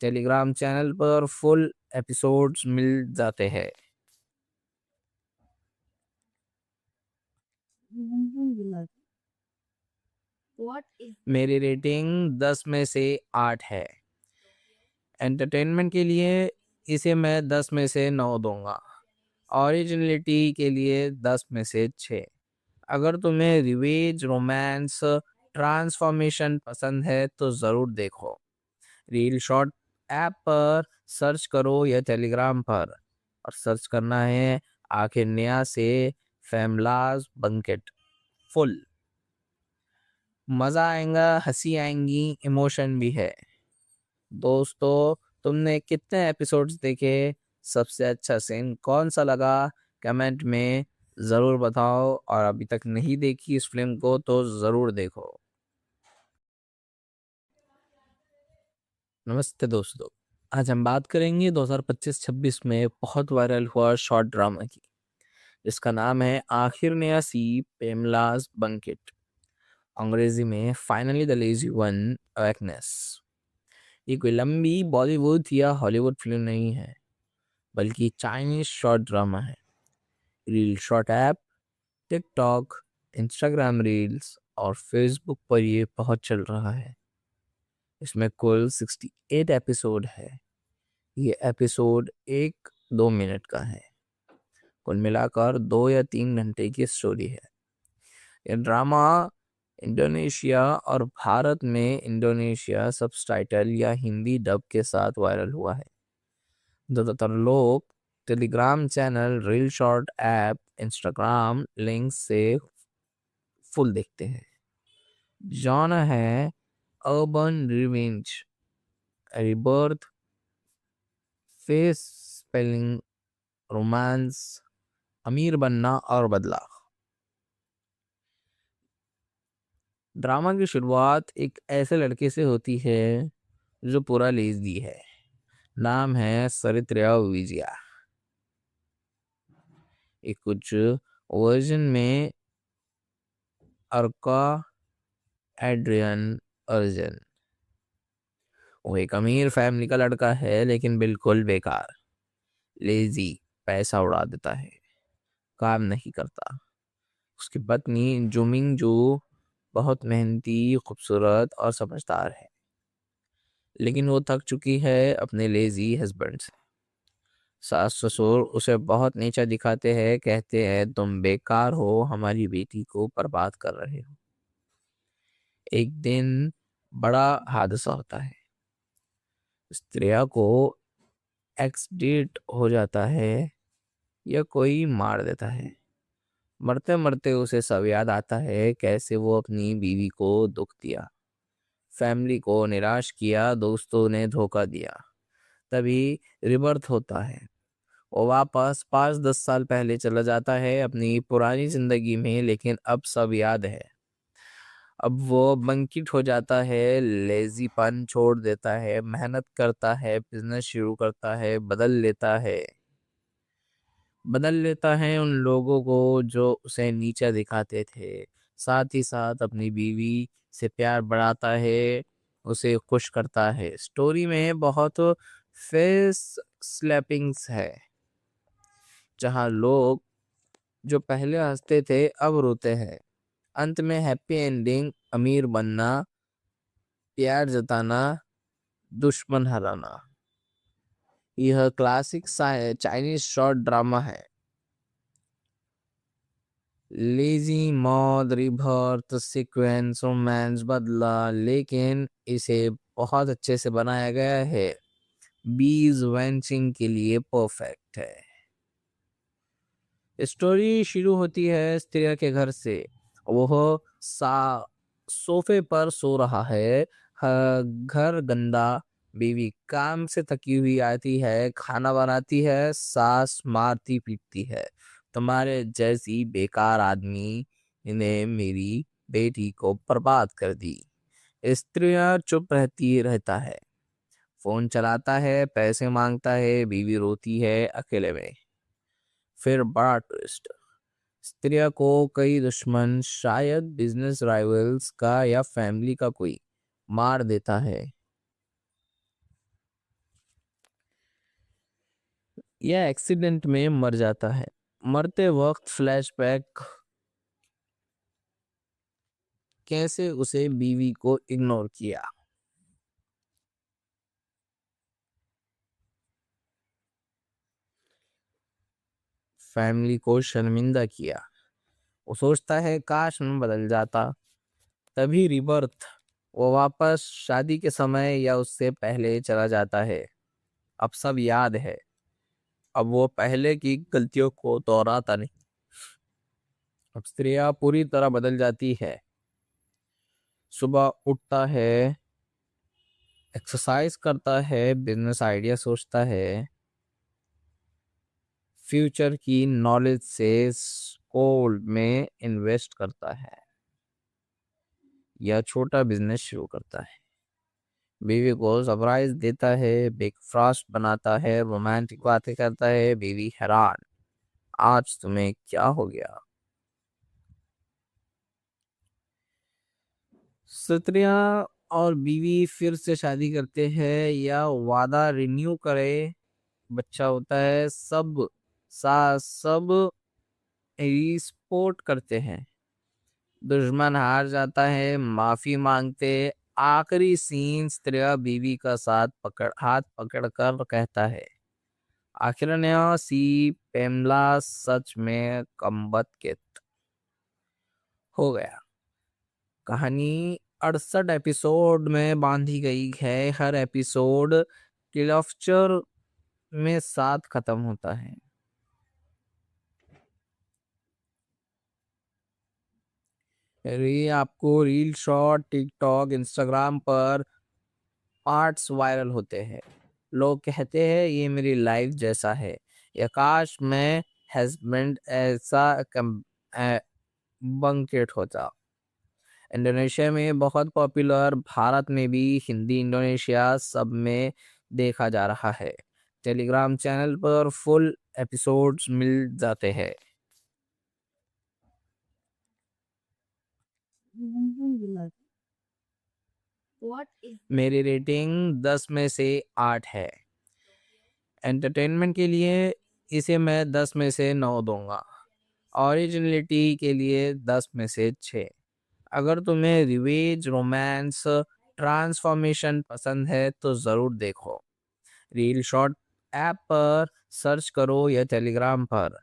टेलीग्राम चैनल पर फुल एपिसोड्स मिल जाते हैं। मेरी रेटिंग 10 में से 8 है। एंटरटेनमेंट के लिए इसे मैं 10 में से 9 दूंगा। ओरिजिनलिटी के लिए 10 में से 6। अगर तुम्हें रिवेंज, रोमांस, ट्रांसफॉर्मेशन पसंद है तो ज़रूर देखो। रील शॉट ऐप पर सर्च करो या टेलीग्राम पर, और सर्च करना है आखिर नया से फैमलाज बंकेट। फुल मज़ा आएगा, हंसी आएंगी, इमोशन भी है। दोस्तों, तुमने कितने एपिसोड्स देखे? सबसे अच्छा सीन कौन सा लगा? कमेंट में ज़रूर बताओ, और अभी तक नहीं देखी इस फिल्म को तो ज़रूर देखो। नमस्ते दोस्तों, आज हम बात करेंगे 2025-26 में बहुत वायरल हुआ शॉर्ट ड्रामा की। इसका नाम है आखिर नया सी पेमलाज बंकेट, अंग्रेजी में फाइनली द लेजी वन अवेकनेस। ये कोई लंबी बॉलीवुड या हॉलीवुड फिल्म नहीं है, बल्कि चाइनीज शॉर्ट ड्रामा है। Reel short app, TikTok, Instagram reels और फेसबुक पर ये बहुत चल रहा है। इसमें कुल 68 एपिसोड है। ये एपिसोड 1-2 मिनट का है। कुल मिलाकर 2 या 3 घंटे की स्टोरी है। ये ड्रामा इंडोनेशिया और भारत में इंडोनेशिया सबटाइटल या हिंदी डब के साथ वायरल हुआ है। ज़्यादातर लोग Telegram channel, reel short app, Instagram link से फुल देखते हैं। जॉनर है urban revenge, rebirth, face spelling, romance, अमीर बनना और बदला। ड्रामा की शुरुआत एक ऐसे लड़के से होती है जो पूरा लेज़ी है। नाम है सरित्र्या विजया। एक कुछ वर्जन में अर्का एड्रियन अर्जन। वो एक अमीर फैमिली का लड़का है, लेकिन बिल्कुल बेकार, लेजी, पैसा उड़ा देता है, काम नहीं करता। उसकी पत्नी जुमिंग जो बहुत मेहनती, खूबसूरत और समझदार है, लेकिन वो थक चुकी है अपने लेजी हस्बैंड से। सास ससुर उसे बहुत नीचा दिखाते हैं, कहते हैं तुम बेकार हो, हमारी बेटी को बर्बाद कर रहे हो। एक दिन बड़ा हादसा होता है। स्त्रिया को एक्सीडेंट हो जाता है या कोई मार देता है। मरते मरते उसे सब याद आता है कैसे वो अपनी बीवी को दुख दिया, फैमिली को निराश किया, दोस्तों ने धोखा दिया। तभी रिबर्थ होता है। वो वापस 5-10 साल पहले चला जाता है अपनी पुरानी जिंदगी में, लेकिन अब सब याद है। अब वो बंकिट हो जाता है, लेजीपन छोड़ देता है, मेहनत करता है, बिजनेस शुरू करता है, बदल लेता है उन लोगों को जो उसे नीचा दिखाते थे। साथ ही साथ अपनी बीवी से प्यार बढ़ाता है, उसे खुश करता है। स्टोरी में बहुत फेस स्लैपिंग्स है, जहां लोग जो पहले हंसते थे अब रोते हैं। अंत में हैप्पी एंडिंग, अमीर बनना, प्यार जताना, दुश्मन हराना। यह क्लासिक चाइनीज शॉर्ट ड्रामा है। लेजी, मौत, रिबर्थ, सीक्वेंस, रोमांस, बदला, लेकिन इसे बहुत अच्छे से बनाया गया है। बीज वेंचिंग के लिए परफेक्ट है। स्टोरी शुरू होती है स्त्रिया के घर से। वह सोफे पर सो रहा है। घर गंदा, बीवी काम से थकी हुई आती है, खाना बनाती है, सास मारती पीटती है, तुम्हारे जैसी बेकार आदमी ने मेरी बेटी को बर्बाद कर दी। स्त्रियां चुप रहता है, फोन चलाता है, पैसे मांगता है, बीवी रोती है अकेले में। फिर बड़ा ट्विस्ट, स्त्रिया को कई दुश्मन, शायद बिजनेस राइवल्स का या फैमिली का कोई, मार देता है या एक्सीडेंट में मर जाता है। मरते वक्त फ्लैशबैक, कैसे उसे बीवी को इग्नोर किया, फैमिली को शर्मिंदा किया। वो सोचता है काश मैं बदल जाता। तभी रिबर्थ, वो वापस शादी के समय या उससे पहले चला जाता है। अब सब याद है। अब वो पहले की गलतियों को दोहराता नहीं। अब स्त्रियां पूरी तरह बदल जाती है। सुबह उठता है, एक्सरसाइज करता है, बिजनेस आइडिया सोचता है, फ्यूचर की नॉलेज से गोल्ड में इन्वेस्ट करता है या छोटा बिजनेस शुरू करता है। बीवी को सरप्राइज देता है, ब्रेकफास्ट बनाता है, रोमांटिक बातें करता है। बीवी हैरान, आज तुम्हें क्या हो गया। स्त्रियां और बीवी फिर से शादी करते हैं या वादा रिन्यू करे, बच्चा होता है, सब सास सब सपोर्ट करते हैं। दुश्मन हार जाता है, माफी मांगते। आखिरी सीन, स्त्रिया बीवी का हाथ पकड़ कर कहता है, आखिर ने सी पेमला सच में कमबख्त हो गया। कहानी 68 एपिसोड में बांधी गई है। हर एपिसोड क्लिफ्चर में साथ खत्म होता है। आपको रील शॉर्ट टिकटॉक इंस्टाग्राम पर पार्ट्स वायरल होते हैं। लोग कहते हैं ये मेरी लाइफ जैसा है, या काश मैं हस्बैंड ऐसा बंकेट होता। इंडोनेशिया में बहुत पॉपुलर, भारत में भी, हिंदी इंडोनेशिया सब में देखा जा रहा है। टेलीग्राम चैनल पर फुल एपिसोड्स मिल जाते हैं। मेरी रेटिंग 10 में से 8 है। एंटरटेनमेंट के लिए इसे मैं 10 में से 9 दूंगा। ओरिजिनलिटी के लिए 10 में से 6। अगर तुम्हें रिवेज, रोमांस, ट्रांसफॉर्मेशन पसंद है तो ज़रूर देखो। रील शॉर्ट ऐप पर सर्च करो या टेलीग्राम पर,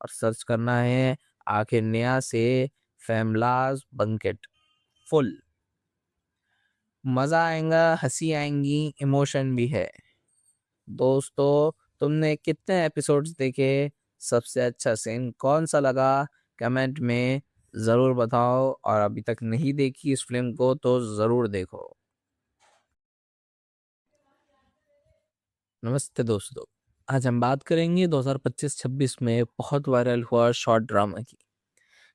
और सर्च करना है आखिर नया से फैमलाज बंकेट। फुल मज़ा आएगा, हंसी आएंगी, इमोशन भी है। दोस्तों, तुमने कितने एपिसोड्स देखे, सबसे अच्छा सीन कौन सा लगा, कमेंट में ज़रूर बताओ। और अभी तक नहीं देखी इस फिल्म को तो ज़रूर देखो। नमस्ते दोस्तों, आज हम बात करेंगे 2025-26 में बहुत वायरल हुआ शॉर्ट ड्रामा की।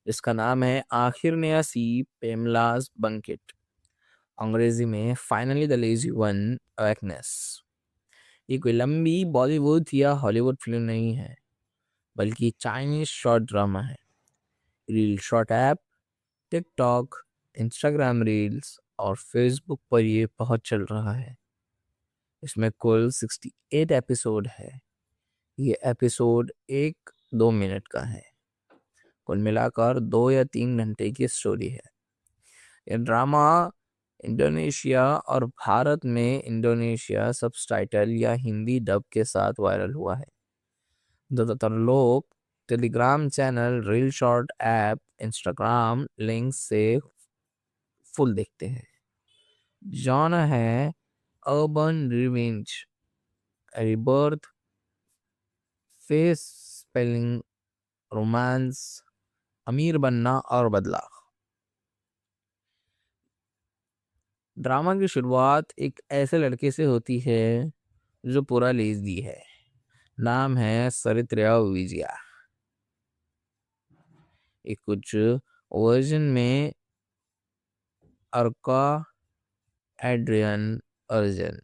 इसका नाम है आखिर ने सी पेमलाज बंकेट, अंग्रेजी में फाइनली द लेजी वन अवेकनेस। ये कोई लंबी बॉलीवुड या हॉलीवुड फिल्म नहीं है, बल्कि चाइनीज शॉर्ट ड्रामा है। Reel short app, TikTok, Instagram reels और फेसबुक पर ये बहुत चल रहा है। इसमें कुल 68 एपिसोड है। ये एपिसोड 1-2 मिनट का है। कुल मिलाकर 2 या 3 घंटे की स्टोरी है। ये ड्रामा इंडोनेशिया और भारत में इंडोनेशिया सबटाइटल या हिंदी डब के साथ वायरल हुआ है। ज़्यादातर लोग Telegram channel, reel short app, Instagram link से फुल देखते हैं। जॉनर है urban revenge, rebirth, face spelling, romance, अमीर बनना और बदला। ड्रामा की शुरुआत एक ऐसे लड़के से होती है जो पूरा लेज़ी है। नाम है सरित्र्या विजया। एक कुछ वर्जन में अर्का एड्रियन अर्जन।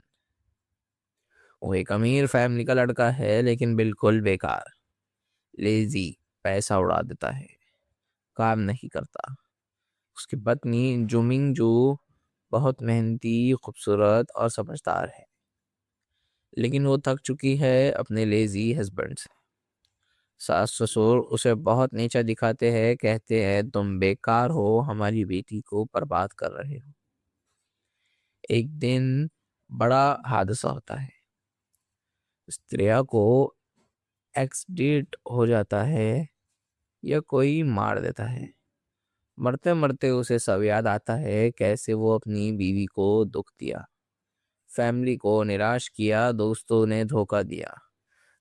वो एक अमीर फैमिली का लड़का है, लेकिन बिल्कुल बेकार, लेजी, पैसा उड़ा देता है। काम नहीं करता। उसकी पत्नी जुमिंग जो बहुत मेहनती, खूबसूरत और समझदार है, लेकिन वो थक चुकी है अपने लेजी हस्बैंड से। सास ससुर उसे बहुत नीचा दिखाते हैं, कहते हैं तुम बेकार हो, हमारी बेटी को बर्बाद कर रहे हो। एक दिन बड़ा हादसा होता है। स्त्रिया को एक्सीडेंट हो जाता है या कोई मार देता है। मरते मरते उसे सब याद आता है कैसे वो अपनी बीवी को दुख दिया, फैमिली को निराश किया, दोस्तों ने धोखा दिया।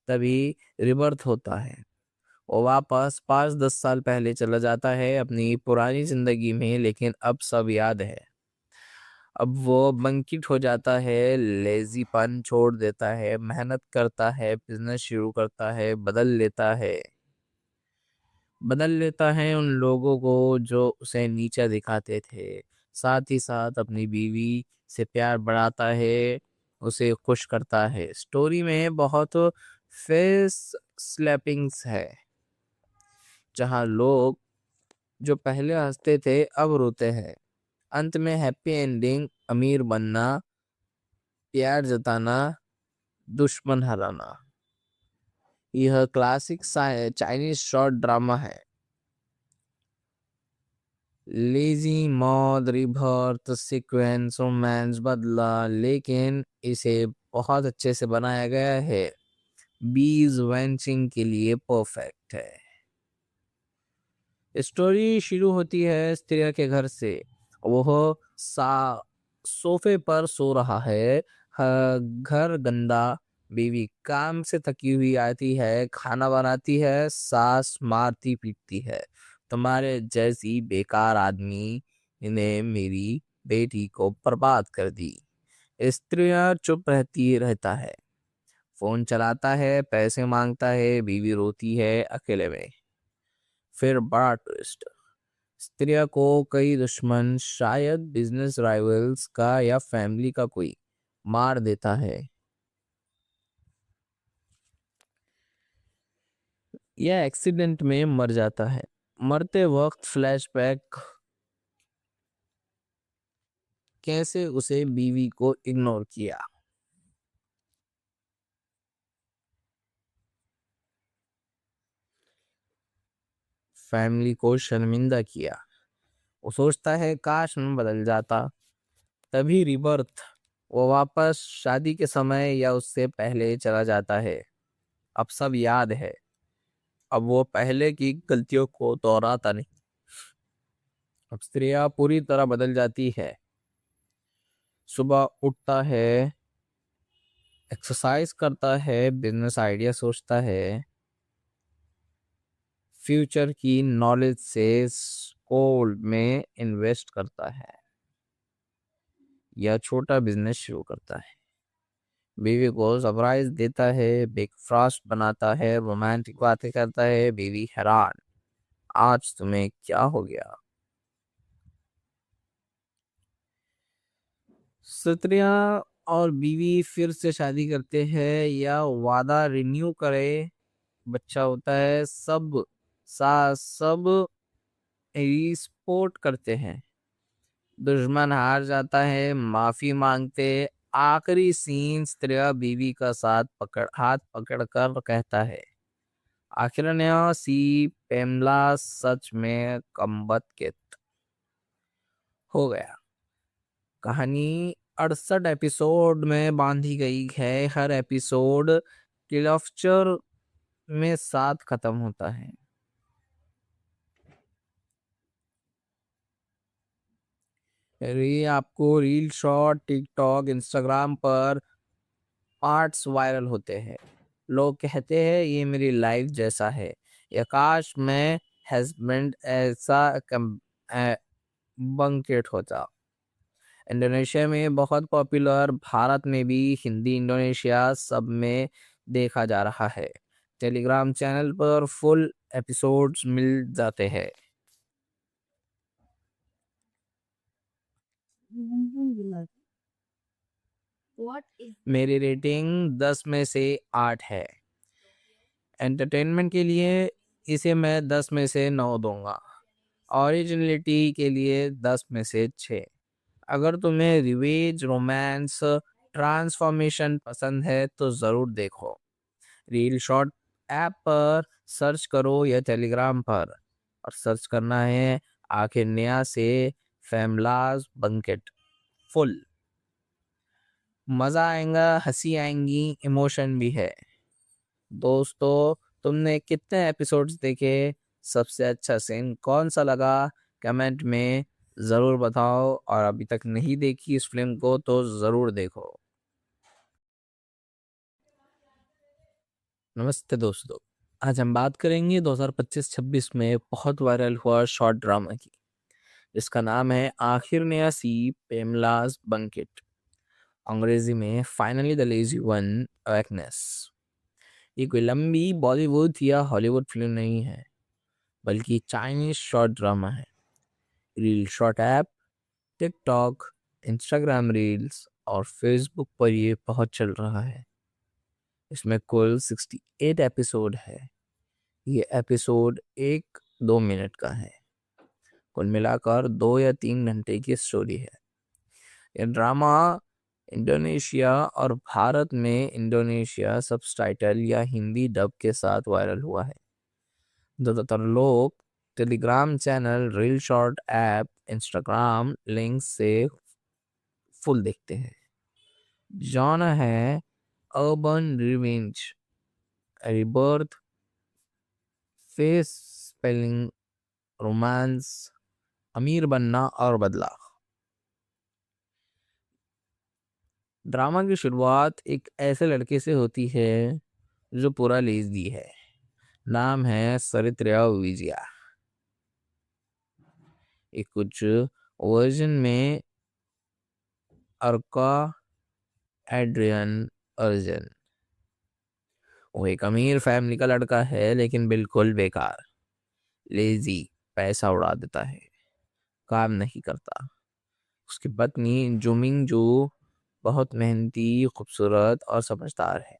तभी रिबर्थ होता है। वो वापस 5-10 साल पहले चला जाता है अपनी पुरानी जिंदगी में, लेकिन अब सब याद है। अब वो बंकिट हो जाता है, लेजीपन छोड़ देता है, मेहनत करता है, बिजनेस शुरू करता है, बदल लेता है उन लोगों को जो उसे नीचा दिखाते थे। साथ ही साथ अपनी बीवी से प्यार बढ़ाता है, उसे खुश करता है। स्टोरी में बहुत फेस स्लैपिंग्स है, जहां लोग जो पहले हंसते थे अब रोते हैं। अंत में हैप्पी एंडिंग, अमीर बनना, प्यार जताना, दुश्मन हराना। यह क्लासिक चाइनीज शॉर्ट ड्रामा है। लेजी मौत, रिबर्थ, सीक्वेंस, रोमांस, बदला, लेकिन इसे बहुत अच्छे से बनाया गया है। बीज वेंचिंग के लिए परफेक्ट है। स्टोरी शुरू होती है स्त्रिया के घर से। वह सोफे पर सो रहा है, घर गंदा, बीवी काम से थकी हुई आती है, खाना बनाती है, सास मारती पीटती है, तुम्हारे जैसी बेकार आदमी ने मेरी बेटी को बर्बाद कर दी। स्त्रियां चुप रहता है, फोन चलाता है, पैसे मांगता है, बीवी रोती है अकेले में। फिर बड़ा ट्विस्ट, स्त्रिया को कई दुश्मन, शायद बिजनेस राइवल्स का या फैमिली का कोई, मार देता है। यह एक्सीडेंट में मर जाता है। मरते वक्त फ्लैशबैक, कैसे उसे बीवी को इग्नोर किया, फैमिली को शर्मिंदा किया। वो सोचता है काश मैं बदल जाता। तभी रिबर्थ, वो वापस शादी के समय या उससे पहले चला जाता है। अब सब याद है। अब वो पहले की गलतियों को दोहराता नहीं। अब स्त्रिया पूरी तरह बदल जाती है। सुबह उठता है, एक्सरसाइज करता है, बिजनेस आइडिया सोचता है, फ्यूचर की नॉलेज से गोल्ड में इन्वेस्ट करता है या छोटा बिजनेस शुरू करता है। बीवी को सरप्राइज देता है, ब्रेकफास्ट बनाता है, रोमांटिक बातें करता है। बीवी हैरान, आज तुम्हें क्या हो गया। स्त्रियां और बीवी फिर से शादी करते हैं या वादा रिन्यू करे, बच्चा होता है, सब सपोर्ट करते हैं। दुश्मन हार जाता है, माफी मांगते। आखिरी सीन, स्त्रिया बीवी का हाथ पकड़ कर कहता है, आखिर ने सी पेमला सच में कमबख्त हो गया। कहानी 68 एपिसोड में बांधी गई है। हर एपिसोड क्लिफ्चर में साथ खत्म होता है। ये आपको रील शॉर्ट, टिकटॉक, इंस्टाग्राम पर पार्ट्स वायरल होते हैं। लोग कहते हैं ये मेरी लाइफ जैसा है, या काश मैं हस्बैंड ऐसा बंकेट होता। इंडोनेशिया में बहुत पॉपुलर, भारत में भी, हिंदी इंडोनेशिया सब में देखा जा रहा है। टेलीग्राम चैनल पर फुल एपिसोड्स मिल जाते हैं। मेरी रेटिंग 10 में से 8 है। एंटरटेनमेंट के लिए इसे मैं 10 में से 9 दूंगा। ओरिजिनलिटी के लिए 10 में से 6। अगर तुम्हें रिवेंज रोमांस ट्रांसफॉर्मेशन पसंद है तो ज़रूर देखो। रील शॉट ऐप पर सर्च करो या टेलीग्राम पर, और सर्च करना है आखिर नया से फैमलाज बंकेट। फुल मज़ा आएगा, हंसी आएंगी, इमोशन भी है। दोस्तों, तुमने कितने एपिसोड्स देखे? सबसे अच्छा सीन कौन सा लगा? कमेंट में ज़रूर बताओ, और अभी तक नहीं देखी इस फिल्म को तो ज़रूर देखो। नमस्ते दोस्तों, आज हम बात करेंगे 2025-26 में बहुत वायरल हुआ शॉर्ट ड्रामा की। इसका नाम है आखिर नया सी पेमलाज बंकेट, अंग्रेजी में फाइनली द लेजी वन अवेकनेस। ये कोई लंबी बॉलीवुड या हॉलीवुड फिल्म नहीं है, बल्कि चाइनीज शॉर्ट ड्रामा है। Reel short app, TikTok, Instagram reels और फेसबुक पर ये बहुत चल रहा है। इसमें कुल 68 एपिसोड है। ये एपिसोड 1-2 मिनट का है। कुल मिलाकर 2 या 3 घंटे की स्टोरी है। ये ड्रामा इंडोनेशिया और भारत में इंडोनेशिया सबटाइटल या हिंदी डब के साथ वायरल हुआ है। ज़्यादातर लोग Telegram channel, reel short app, Instagram link से फुल देखते हैं। जॉनर है urban revenge, rebirth, face spelling, romance, अमीर बनना और बदलाव। ड्रामा की शुरुआत एक ऐसे लड़के से होती है जो पूरा लेज़ी है। नाम है सरित्र्या विजया। एक कुछ वर्जन में अर्का एड्रियन अर्जन। वो एक अमीर फैमिली का लड़का है, लेकिन बिल्कुल बेकार, लेजी, पैसा उड़ा देता है, काम नहीं करता। उसकी पत्नी जुमिंग जो बहुत मेहनती, खूबसूरत और समझदार है,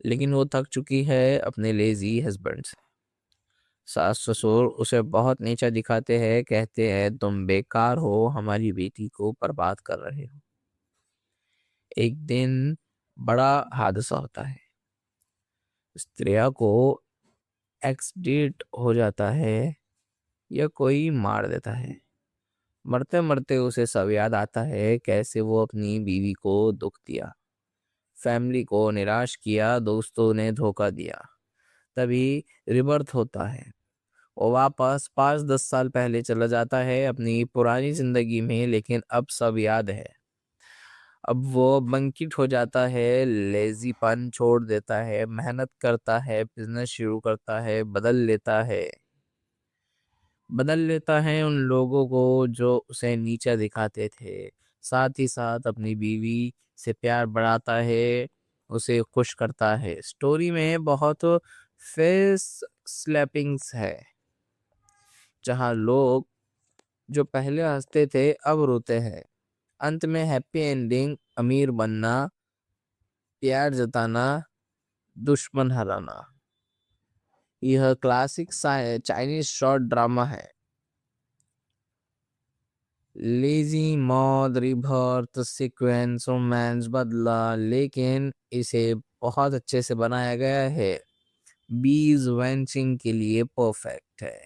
लेकिन वो थक चुकी है अपने लेजी हस्बैंड से। सास ससुर उसे बहुत नीचा दिखाते हैं, कहते हैं तुम बेकार हो, हमारी बेटी को बर्बाद कर रहे हो। एक दिन बड़ा हादसा होता है। स्त्रिया को एक्सीडेंट हो जाता है या कोई मार देता है। मरते मरते उसे सब याद आता है कैसे वो अपनी बीवी को दुख दिया, फैमिली को निराश किया, दोस्तों ने धोखा दिया। तभी रिबर्थ होता है। वो वापस 5-10 साल पहले चला जाता है अपनी पुरानी जिंदगी में, लेकिन अब सब याद है। अब वो बंकिट हो जाता है, लेजीपन छोड़ देता है, मेहनत करता है, बिजनेस शुरू करता है, बदल लेता है उन लोगों को जो उसे नीचा दिखाते थे। साथ ही साथ अपनी बीवी से प्यार बढ़ाता है, उसे खुश करता है। स्टोरी में बहुत फेस स्लैपिंग्स है, जहां लोग जो पहले हंसते थे अब रोते हैं। अंत में हैप्पी एंडिंग, अमीर बनना, प्यार जताना, दुश्मन हराना। यह क्लासिक चाइनीज शॉर्ट ड्रामा है। लेजी मौत, रिबर्थ, सीक्वेंस, रोमांस, बदला, लेकिन इसे बहुत अच्छे से बनाया गया है। बीज वेंचिंग के लिए परफेक्ट है।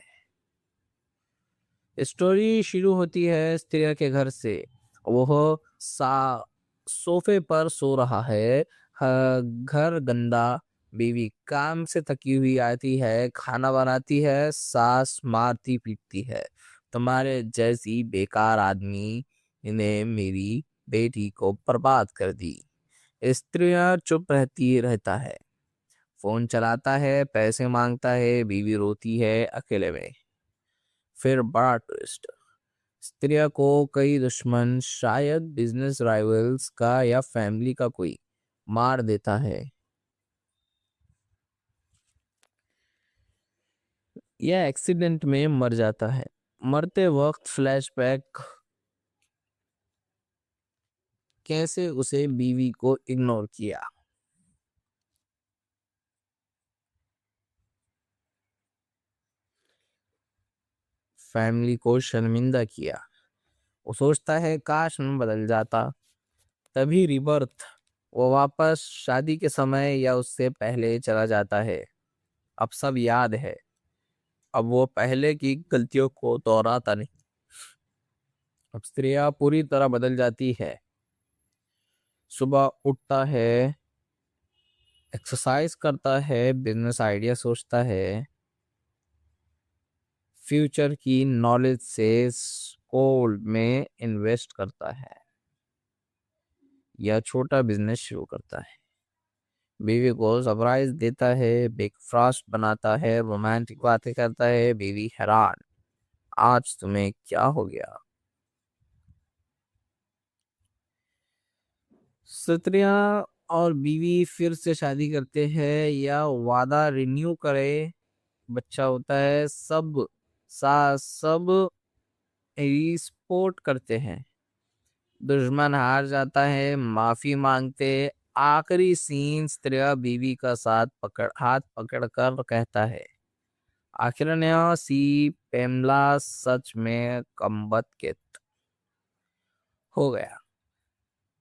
स्टोरी शुरू होती है स्त्रिया के घर से। वह सोफे पर सो रहा है। घर गंदा, बीवी काम से थकी हुई आती है, खाना बनाती है, सास मारती पीटती है, तुम्हारे जैसी बेकार आदमी ने मेरी बेटी को बर्बाद कर दी। स्त्रियां चुप रहता है, फोन चलाता है, पैसे मांगता है, बीवी रोती है अकेले में। फिर बड़ा ट्विस्ट, स्त्रिया को कई दुश्मन, शायद बिजनेस राइवल्स का या फैमिली का कोई, मार देता है। यह एक्सीडेंट में मर जाता है। मरते वक्त फ्लैशबैक, कैसे उसे बीवी को इग्नोर किया। फैमिली को शर्मिंदा किया। वो सोचता है काश मैं बदल जाता। तभी रिबर्थ, वो वापस शादी के समय या उससे पहले चला जाता है। अब सब याद है। अब वो पहले की गलतियों को दोहराता नहीं। अब स्त्रियां पूरी तरह बदल जाती है। सुबह उठता है, एक्सरसाइज करता है, बिजनेस आइडिया सोचता है, फ्यूचर की नॉलेज से गोल्ड में इन्वेस्ट करता है या छोटा बिजनेस शुरू करता है। बीवी को सरप्राइज देता है, ब्रेकफास्ट बनाता है, रोमांटिक बातें करता है। बीवी हैरान, आज तुम्हें क्या हो गया? स्त्रियां और बीवी फिर से शादी करते हैं या वादा रिन्यू करे, बच्चा होता है, सब रिस्पोर्ट करते हैं। दुश्मन हार जाता है, माफी मांगते। आखिरी सीन, स्त्रिया बीवी का हाथ पकड़ कर कहता है, आखिर ने सी पेमला सच में कमबख्त हो गया।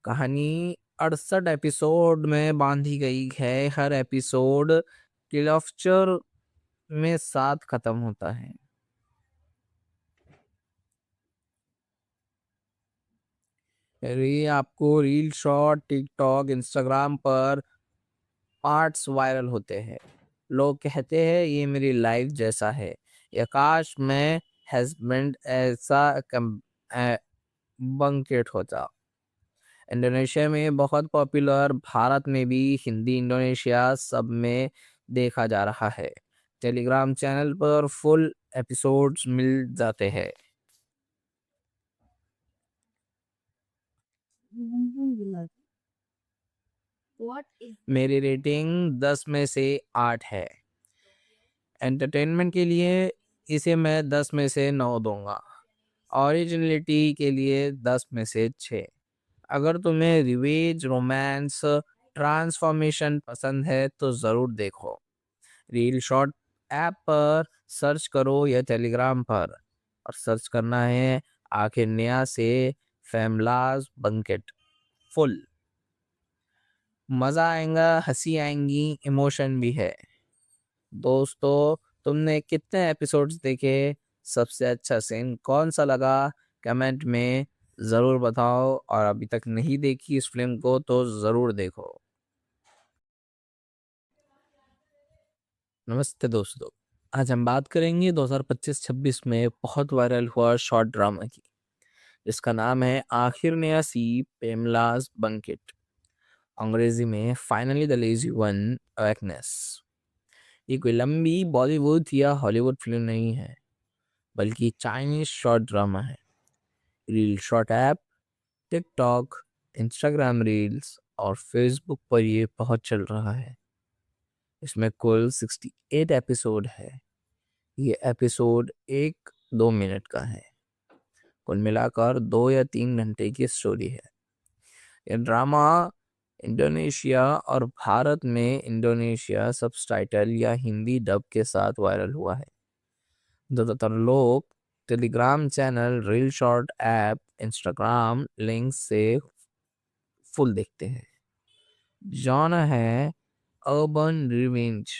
कहानी 68 एपिसोड में बांधी गई है। हर एपिसोड क्लिफ्चर में साथ खत्म होता है। अरे आपको रील शॉर्ट टिकटॉक इंस्टाग्राम पर पार्ट्स वायरल होते हैं। लोग कहते हैं ये मेरी लाइफ जैसा है, या काश मैं हस्बैंड ऐसा बंकेट होता। इंडोनेशिया में बहुत पॉपुलर, भारत में भी, हिंदी इंडोनेशिया सब में देखा जा रहा है। टेलीग्राम चैनल पर फुल एपिसोड्स मिल जाते हैं। मेरी रेटिंग 10 में से 8 है। एंटरटेनमेंट के लिए इसे मैं 10 में से 9 दूंगा। ओरिजिनलिटी के लिए 10 में से 6। अगर तुम्हें रिवेज, रोमांस, ट्रांसफॉर्मेशन पसंद है तो ज़रूर देखो। रील शॉर्ट ऐप पर सर्च करो या टेलीग्राम पर, और सर्च करना है आखिर नया से फैमलाज बंकेट। फुल मज़ा आएगा, हंसी आएंगी, इमोशन भी है। दोस्तों, तुमने कितने एपिसोड्स देखे? सबसे अच्छा सीन कौन सा लगा? कमेंट में ज़रूर बताओ। और अभी तक नहीं देखी इस फिल्म को तो ज़रूर देखो। नमस्ते दोस्तों, आज हम बात करेंगे 2025-26 में बहुत वायरल हुआ शॉर्ट ड्रामा की। इसका नाम है आखिर नया सी पेमलाज बंकेट, अंग्रेजी में फाइनली द लेजी वन अवेकनेस। ये कोई लंबी बॉलीवुड या हॉलीवुड फिल्म नहीं है, बल्कि चाइनीज शॉर्ट ड्रामा है। Reel short app, TikTok, Instagram reels और फेसबुक पर ये बहुत चल रहा है। इसमें कुल 68 एपिसोड है। ये एपिसोड 1-2 मिनट का है। कुल मिलाकर 2 या 3 घंटे की स्टोरी है। ये ड्रामा इंडोनेशिया और भारत में इंडोनेशिया सबटाइटल या हिंदी डब के साथ वायरल हुआ है। ज़्यादातर लोग Telegram channel, reel short app, Instagram link से फुल देखते हैं। जॉनर है urban revenge,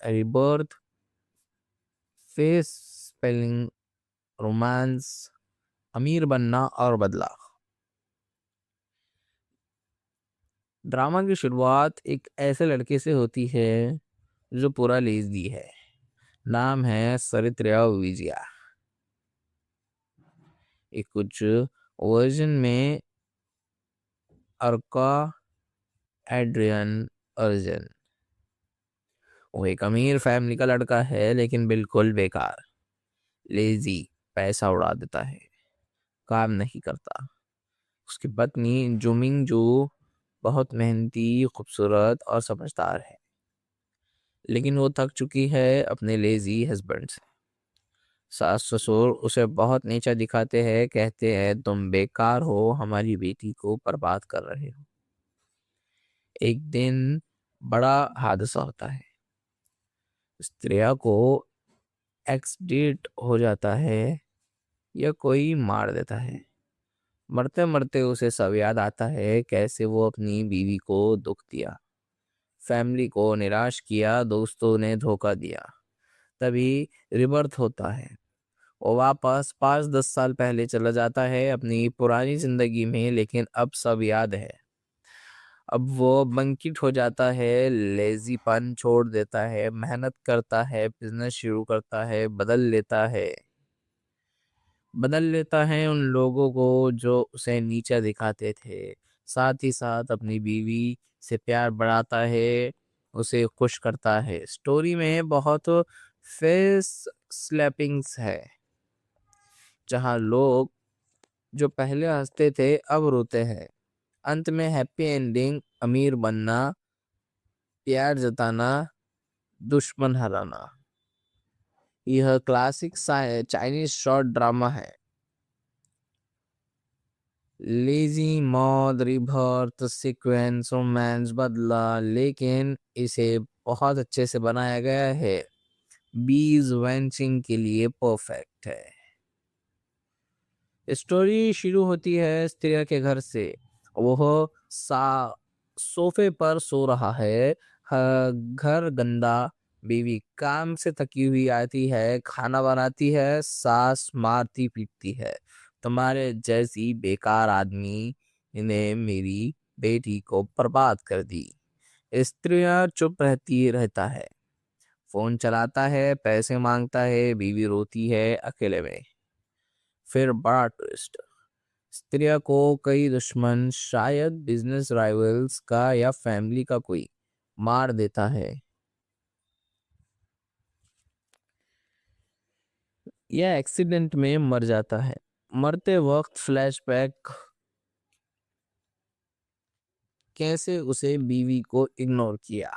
rebirth, face spelling, romance, अमीर बनना और बदलाव। ड्रामा की शुरुआत एक ऐसे लड़के से होती है जो पूरा लेज़ी है। नाम है सरित्र्या विजया। एक कुछ वर्जन में अर्का एड्रियन अर्जन। वो एक अमीर फैमिली का लड़का है, लेकिन बिल्कुल बेकार, लेजी, पैसा उड़ा देता है, काम नहीं करता। उसकी पत्नी जुमिंग जो बहुत मेहनती, खूबसूरत और समझदार है, लेकिन वो थक चुकी है अपने लेजी हस्बैंड से। सास ससुर उसे बहुत नीचा दिखाते हैं, कहते हैं तुम बेकार हो, हमारी बेटी को बर्बाद कर रहे हो। एक दिन बड़ा हादसा होता है। स्त्रिया को एक्स डेट हो जाता है या कोई मार देता है। मरते मरते उसे सब याद आता है कैसे वो अपनी बीवी को दुख दिया, फैमिली को निराश किया, दोस्तों ने धोखा दिया। तभी रिबर्थ होता है। वो वापस 5-10 साल पहले चला जाता है अपनी पुरानी जिंदगी में, लेकिन अब सब याद है। अब वो बंकिट हो जाता है, लेजीपन छोड़ देता है, मेहनत करता है, बिजनेस शुरू करता है, बदल लेता है उन लोगों को जो उसे नीचा दिखाते थे। साथ ही साथ अपनी बीवी से प्यार बढ़ाता है, उसे खुश करता है। स्टोरी में बहुत फेस स्लैपिंग्स है, जहां लोग जो पहले हंसते थे अब रोते हैं। अंत में हैप्पी एंडिंग, अमीर बनना, प्यार जताना, दुश्मन हराना। यह क्लासिक चाइनीज शॉर्ट ड्रामा है। लेजी मौत, रिबर्थ, सीक्वेंस, रोमांस, बदला, लेकिन इसे बहुत अच्छे से बनाया गया है। बीज वेंचिंग के लिए परफेक्ट है। स्टोरी शुरू होती है स्त्रिया के घर से। वह सोफे पर सो रहा है, घर गंदा, बीवी काम से थकी हुई आती है, खाना बनाती है, सास मारती पीटती है। तुम्हारे जैसी बेकार आदमी ने मेरी बेटी को बर्बाद कर दी। स्त्रियां चुप रहता है, फोन चलाता है, पैसे मांगता है, बीवी रोती है अकेले में। फिर बड़ा ट्विस्ट, स्त्रिया को कई दुश्मन, शायद बिजनेस राइवल्स का या फैमिली का कोई, मार देता है या एक्सीडेंट में मर जाता है। मरते वक्त फ्लैशबैक, कैसे उसे बीवी को इग्नोर किया,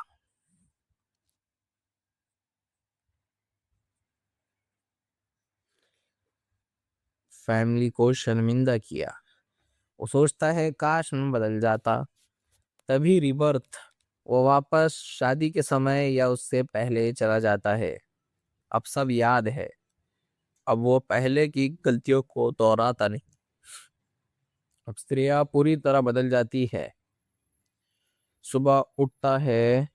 फैमिली को शर्मिंदा किया। वो सोचता है काश मैं बदल जाता। तभी रिबर्थ, वो वापस शादी के समय या उससे पहले चला जाता है। अब सब याद है। अब वो पहले की गलतियों को दोहराता नहीं। अब स्त्रियां पूरी तरह बदल जाती है। सुबह उठता है,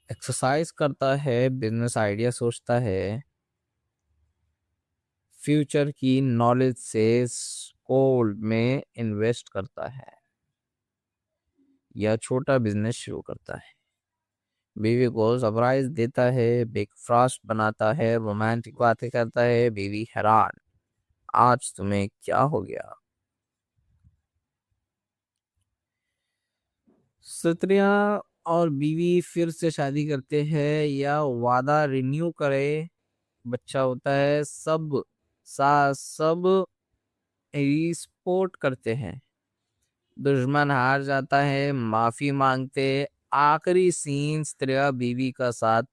एक्सरसाइज करता है, बिजनेस आइडिया सोचता है, फ्यूचर की नॉलेज से गोल्ड में इन्वेस्ट करता है या छोटा बिजनेस शुरू करता है। बीवी को सरप्राइज देता है, ब्रेकफास्ट बनाता है, रोमांटिक बातें करता है। बीवी हैरान, आज तुम्हें क्या हो गया। स्त्रियां और बीवी फिर से शादी करते हैं या वादा रिन्यू करे, बच्चा होता है, सब सपोर्ट करते हैं। दुश्मन हार जाता है, माफी मांगते। आखिरी सीन, स्त्रिया बीवी का हाथ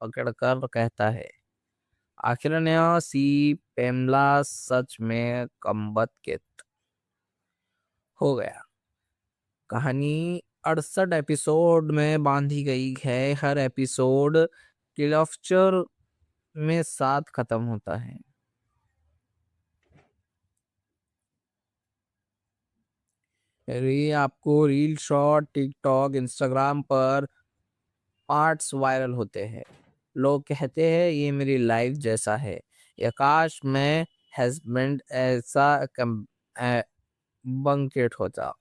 पकड़ कर कहता है, आखिर ने सी पेमला सच में कमबख्त हो गया। कहानी 68 एपिसोड में बांधी गई है। हर एपिसोड क्लिफ्चर में साथ खत्म होता है। ये आपको रील शॉर्ट टिकटॉक इंस्टाग्राम पर पार्ट्स वायरल होते हैं। लोग कहते हैं ये मेरी लाइफ जैसा है, या काश मैं हस्बैंड ऐसा बंकेट होता।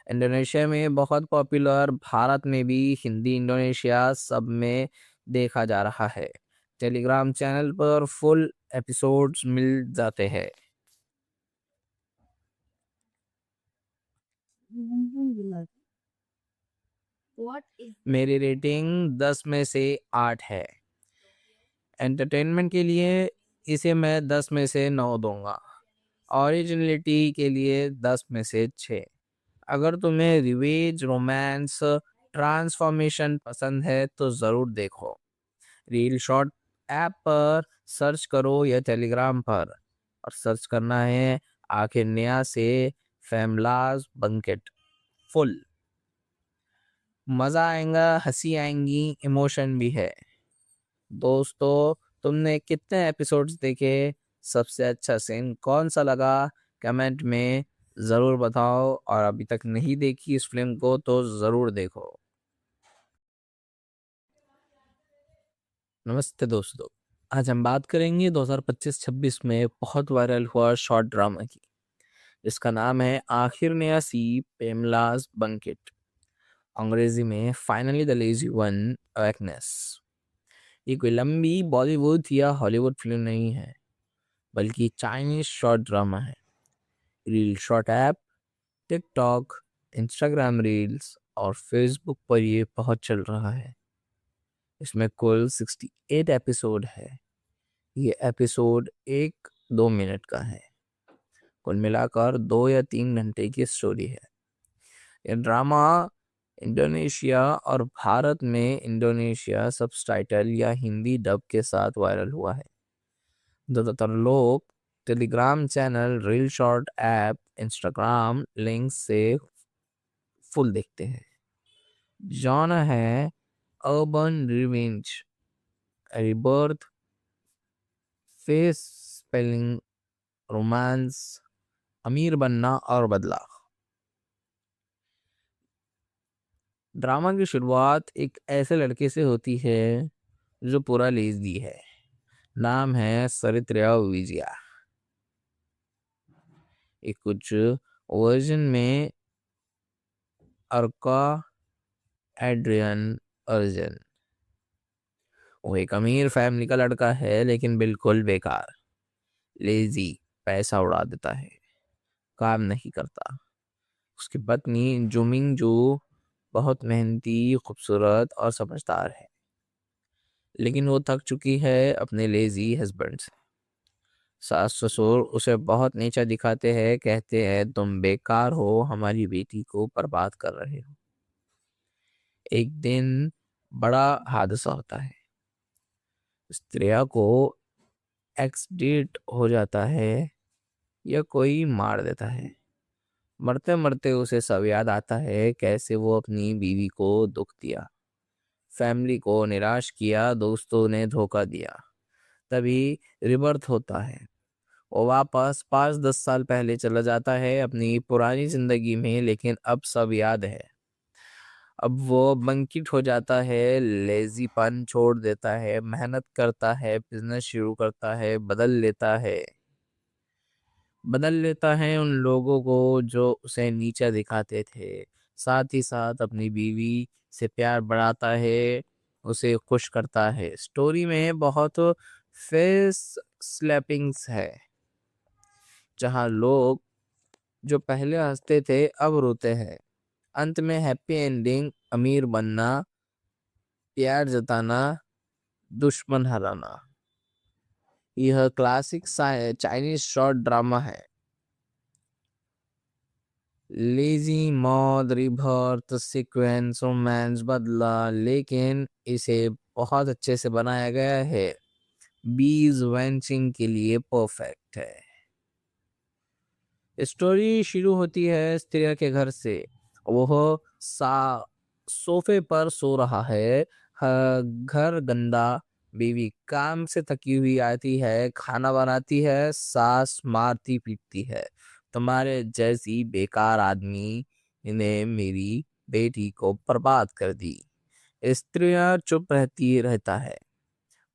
इंडोनेशिया में बहुत पॉपुलर, भारत में भी, हिंदी इंडोनेशिया सब में देखा जा रहा है। टेलीग्राम चैनल पर फुल एपिसोड्स मिल जाते हैं। मेरी रेटिंग 10 में से 8 है। एंटरटेनमेंट के लिए इसे मैं 10 में से 9 दूंगा। ओरिजिनलिटी के लिए 10 में से 6। अगर तुम्हें रिवेज, रोमांस, ट्रांसफॉर्मेशन पसंद है तो ज़रूर देखो। रील शॉर्ट ऐप पर सर्च करो या टेलीग्राम पर, और सर्च करना है आखिर नया से फैमलाज बंकेट। फुल मज़ा आएगा, हंसी आएंगी, इमोशन भी है। दोस्तों, तुमने कितने एपिसोड्स देखे? सबसे अच्छा सीन कौन सा लगा? कमेंट में ज़रूर बताओ, और अभी तक नहीं देखी इस फिल्म को तो ज़रूर देखो। नमस्ते दोस्तों, आज हम बात करेंगे 2025-26 में बहुत वायरल हुआ शॉर्ट ड्रामा की। इसका नाम है आखिर ने सी पेमलाज बंकेट, अंग्रेजी में फाइनली द लेजी वन अवेकनेस। ये कोई लंबी बॉलीवुड या हॉलीवुड फिल्म नहीं है, बल्कि चाइनीज शॉर्ट ड्रामा है। Reel short app, TikTok, Instagram reels और फेसबुक पर ये बहुत चल रहा है। इसमें कुल 68 एपिसोड है। ये एपिसोड 1-2 मिनट का है। कुल मिलाकर 2 या 3 घंटे की स्टोरी है। ये ड्रामा इंडोनेशिया और भारत में इंडोनेशिया सबटाइटल या हिंदी डब के साथ वायरल हुआ है। ज़्यादातर लोग Telegram channel, reel short app, Instagram link से फुल देखते हैं। जॉनर है urban revenge, rebirth, face spelling, romance, अमीर बनना और बदला। ड्रामा की शुरुआत एक ऐसे लड़के से होती है जो पूरा लेज़ी है। नाम है सरित्र्या विजया। एक कुछ वर्जन में अर्का एड्रियन अर्जन। वो एक अमीर फैमिली का लड़का है, लेकिन बिल्कुल बेकार, लेजी, पैसा उड़ा देता है, काम नहीं करता। उसकी पत्नी जुमिंग जो बहुत मेहनती, खूबसूरत और समझदार है, लेकिन वो थक चुकी है अपने लेजी हस्बैंड से। सास ससुर उसे बहुत नीचा दिखाते हैं, कहते हैं तुम बेकार हो, हमारी बेटी को बर्बाद कर रहे हो। एक दिन बड़ा हादसा होता है। स्त्रिया को एक्सीडेंट हो जाता है या कोई मार देता है। मरते मरते उसे सब याद आता है, कैसे वो अपनी बीवी को दुख दिया, फैमिली को निराश किया, दोस्तों ने धोखा दिया। तभी रिबर्थ होता है। वो वापस 5-10 साल पहले चला जाता है अपनी पुरानी जिंदगी में, लेकिन अब सब याद है। अब वो बंकिट हो जाता है, लेजीपन छोड़ देता है, मेहनत करता है, बिजनेस शुरू करता है, बदल लेता है उन लोगों को जो उसे नीचा दिखाते थे। साथ ही साथ अपनी बीवी से प्यार बढ़ाता है, उसे खुश करता है। स्टोरी में बहुत फेस स्लैपिंग्स है, जहां लोग जो पहले हंसते थे अब रोते हैं। अंत में हैप्पी एंडिंग, अमीर बनना, प्यार जताना, दुश्मन हराना। यह क्लासिक चाइनीज शॉर्ट ड्रामा है। लेजी, मौत, रिबर्थ, सीक्वेंस, रोमांस, बदला, लेकिन इसे बहुत अच्छे से बनाया गया है। बीज वेंचिंग के लिए परफेक्ट है। स्टोरी शुरू होती है स्त्रिया के घर से। वह सोफे पर सो रहा है। घर गंदा, बीवी काम से थकी हुई आती है, खाना बनाती है, सास मारती पीटती है, तुम्हारे जैसी बेकार आदमी ने मेरी बेटी को बर्बाद कर दी। स्त्रियां चुप रहता है,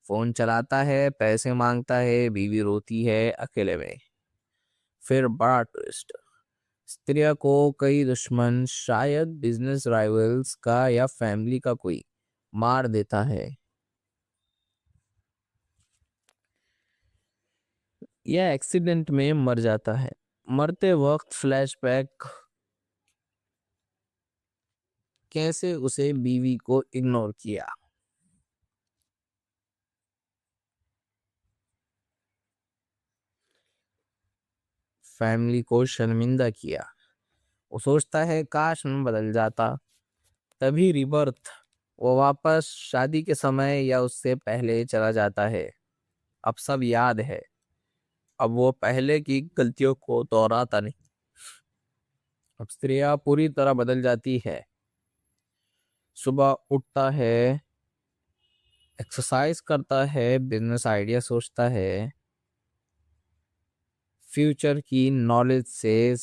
फोन चलाता है, पैसे मांगता है, बीवी रोती है अकेले में। फिर बड़ा ट्विस्ट, स्त्रिया को कई दुश्मन, शायद बिजनेस राइवल्स का या फैमिली का कोई, मार देता है। यह एक्सीडेंट में मर जाता है। मरते वक्त फ्लैशबैक, कैसे उसे बीवी को इग्नोर किया, फैमिली को शर्मिंदा किया। वो सोचता है काश मैं बदल जाता। तभी रिबर्थ, वो वापस शादी के समय या उससे पहले चला जाता है। अब सब याद है। अब वो पहले की गलतियों को दोहराता नहीं। अब स्त्रिया पूरी तरह बदल जाती है। सुबह उठता है, एक्सरसाइज करता है, बिजनेस आइडिया सोचता है, फ्यूचर की नॉलेज से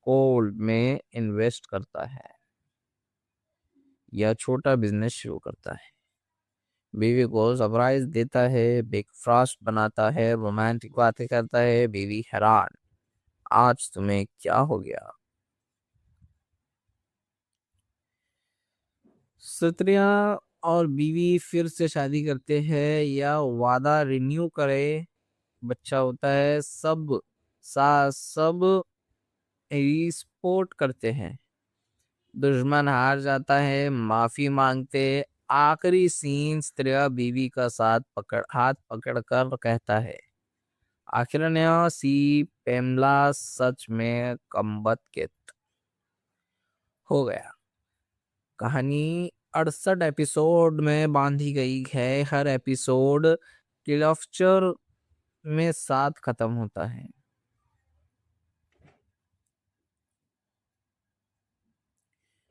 गोल्ड में इन्वेस्ट करता है या छोटा बिजनेस शुरू करता है, बीवी को सरप्राइज देता है, ब्रेकफास्ट बनाता है, रोमांटिक बातें करता है, बीवी हैरान, आज तुम्हें क्या हो गया। स्त्रियां और बीवी फिर से शादी करते हैं या वादा रिन्यू करे, बच्चा होता है, सब सास सब सपोर्ट करते हैं, दुश्मन हार जाता है, माफी मांगते, आखिरी सीन स्त्रिया बीवी का हाथ पकड़ कर कहता है, आखिर ने सी पेमला सच में कम्बत के हो गया। कहानी 68 एपिसोड में बांधी गई है, हर एपिसोड क्लिफ्चर में साथ खत्म होता है।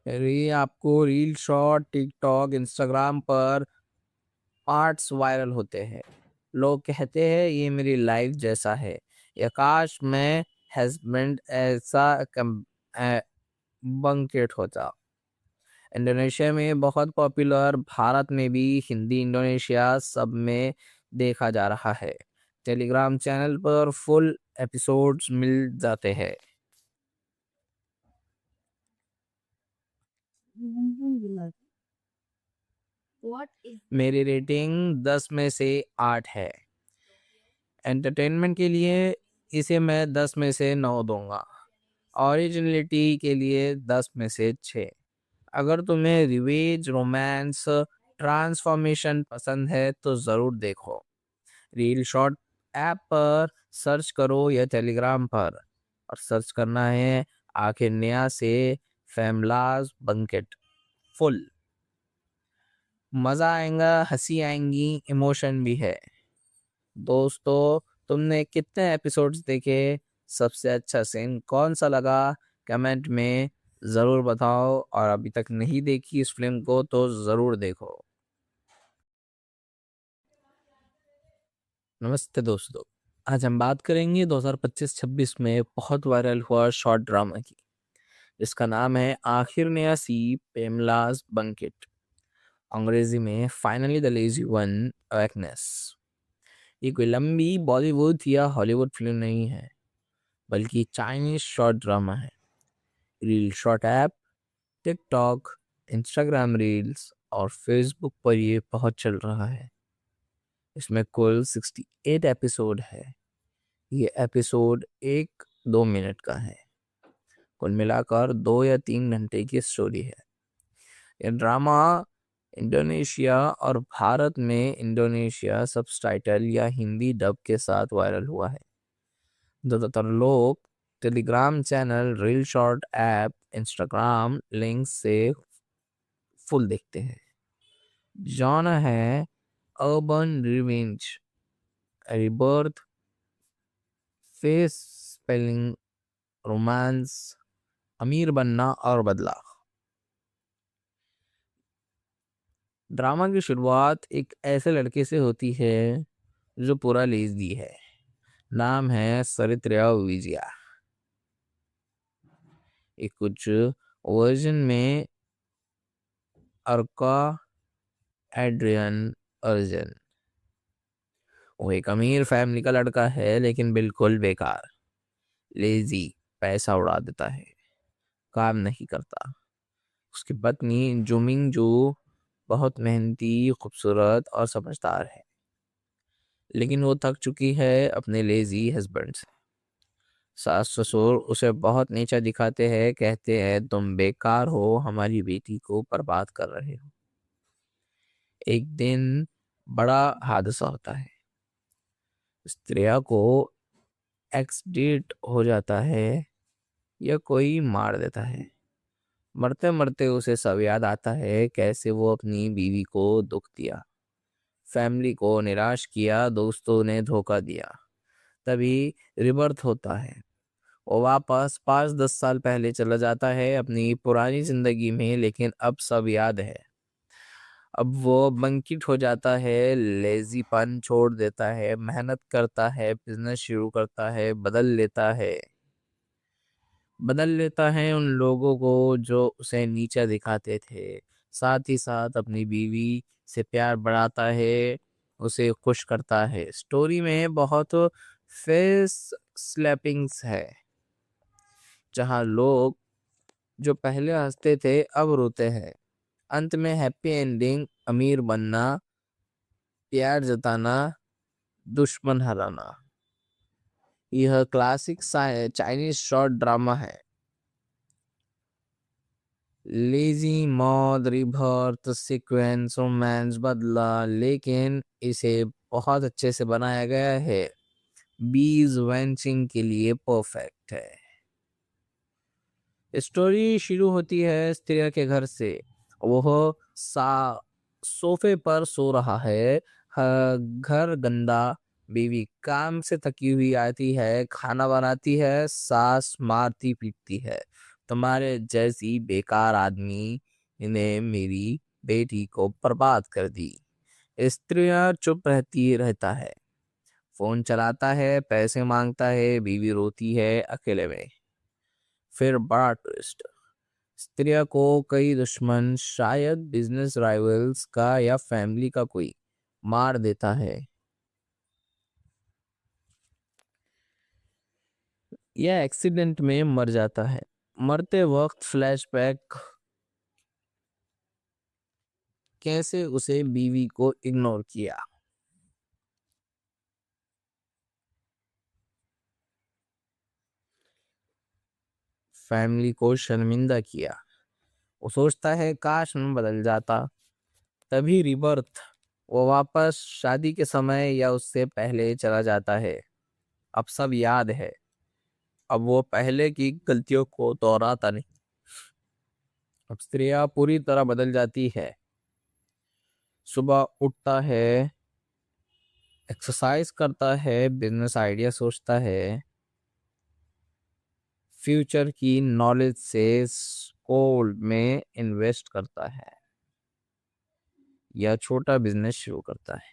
ये आपको रील शॉर्ट टिकटॉक इंस्टाग्राम पर पार्ट्स वायरल होते हैं, लोग कहते हैं ये मेरी लाइफ जैसा है, या काश मैं हस्बैंड ऐसा बंकेट होता। इंडोनेशिया में बहुत पॉपुलर, भारत में भी, हिंदी इंडोनेशिया सब में देखा जा रहा है। टेलीग्राम चैनल पर फुल एपिसोड्स मिल जाते हैं। मेरी रेटिंग 10 में से 8 है। एंटरटेनमेंट के लिए इसे मैं 10 में से 9 दूंगा। ओरिजिनलिटी के लिए 10 में से 6। अगर तुम्हें रिवेज, रोमांस, ट्रांसफॉर्मेशन पसंद है तो ज़रूर देखो। रील शॉर्ट ऐप पर सर्च करो या टेलीग्राम पर, और सर्च करना है आखिर नया से फैमलाज बंकेट। फुल मज़ा आएगा, हंसी आएंगी, इमोशन भी है। दोस्तों, तुमने कितने एपिसोड्स देखे, सबसे अच्छा सीन कौन सा लगा, कमेंट में ज़रूर बताओ, और अभी तक नहीं देखी इस फिल्म को तो ज़रूर देखो। नमस्ते दोस्तों, आज हम बात करेंगे 2025-26 में बहुत वायरल हुआ शॉर्ट ड्रामा की। इसका नाम है आखिर ने सी पेमलाज बंकेट, अंग्रेजी में फाइनली द लेजी वन अवेकनेस। ये कोई लंबी बॉलीवुड या हॉलीवुड फिल्म नहीं है, बल्कि चाइनीज शॉर्ट ड्रामा है। Reel short app, TikTok, Instagram reels और फेसबुक पर ये बहुत चल रहा है। इसमें कुल 68 एपिसोड है। ये एपिसोड 1-2 मिनट का है। कुल मिलाकर 2 या 3 घंटे की स्टोरी है। यह ड्रामा इंडोनेशिया और भारत में इंडोनेशिया सबटाइटल या हिंदी डब के साथ वायरल हुआ है। ज़्यादातर लोग Telegram channel, reel short app, Instagram link से फुल देखते हैं। जॉनर है urban revenge, rebirth, face spelling, romance, अमीर बनना और बदलाव। ड्रामा की शुरुआत एक ऐसे लड़के से होती है जो पूरा लेज़ी है। नाम है सरित्र्या विजया। एक कुछ वर्जन में अर्का एड्रियन अर्जन। वो एक अमीर फैमिली का लड़का है, लेकिन बिल्कुल बेकार, लेजी, पैसा उड़ा देता है, काम नहीं करता। उसकी पत्नी जुमिंग जो बहुत मेहनती, खूबसूरत और समझदार है, लेकिन वो थक चुकी है अपने लेजी हस्बैंड से। सास ससुर उसे बहुत नीचा दिखाते हैं, कहते हैं तुम बेकार हो, हमारी बेटी को बर्बाद कर रहे हो। एक दिन बड़ा हादसा होता है। स्त्रिया को एक्सीडेंट हो जाता है या कोई मार देता है। मरते मरते उसे सब याद आता है कैसे वो अपनी बीवी को दुख दिया, फैमिली को निराश किया, दोस्तों ने धोखा दिया। तभी रिबर्थ होता है। वो वापस 5-10 साल पहले चला जाता है अपनी पुरानी जिंदगी में, लेकिन अब सब याद है। अब वो बंकिट हो जाता है, लेजीपन छोड़ देता है, मेहनत करता है, बिजनेस शुरू करता है, बदल लेता है उन लोगों को जो उसे नीचा दिखाते थे। साथ ही साथ अपनी बीवी से प्यार बढ़ाता है, उसे खुश करता है। स्टोरी में बहुत फेस स्लैपिंग्स है, जहां लोग जो पहले हंसते थे अब रोते हैं। अंत में हैप्पी एंडिंग, अमीर बनना, प्यार जताना, दुश्मन हराना। यह क्लासिक चाइनीज शॉर्ट ड्रामा है। लेजी मौत, रिबर्थ, सीक्वेंस, रोमांस, बदला, लेकिन इसे बहुत अच्छे से बनाया गया है। बीज वेंचिंग के लिए परफेक्ट है। स्टोरी शुरू होती है स्त्रिया के घर से। वह सा सोफे पर सो रहा है। घर गंदा, बीवी काम से थकी हुई आती है, खाना बनाती है, सास मारती पीटती है। तुम्हारे जैसी बेकार आदमी ने मेरी बेटी को बर्बाद कर दी। स्त्रियां चुप रहता है, फोन चलाता है, पैसे मांगता है, बीवी रोती है अकेले में। फिर बड़ा ट्विस्ट, स्त्रिया को कई दुश्मन, शायद बिजनेस राइवल्स का या फैमिली का कोई, मार देता है। यह एक्सीडेंट में मर जाता है। मरते वक्त फ्लैशबैक, कैसे उसे बीवी को इग्नोर किया, फैमिली को शर्मिंदा किया। वो सोचता है काश मैं बदल जाता। तभी रिबर्थ, वो वापस शादी के समय या उससे पहले चला जाता है। अब सब याद है। अब वो पहले की गलतियों को दोहराता नहीं। अब स्त्रियां पूरी तरह बदल जाती है। सुबह उठता है, एक्सरसाइज करता है, बिजनेस आइडिया सोचता है, फ्यूचर की नॉलेज से गोल्ड में इन्वेस्ट करता है या छोटा बिजनेस शुरू करता है।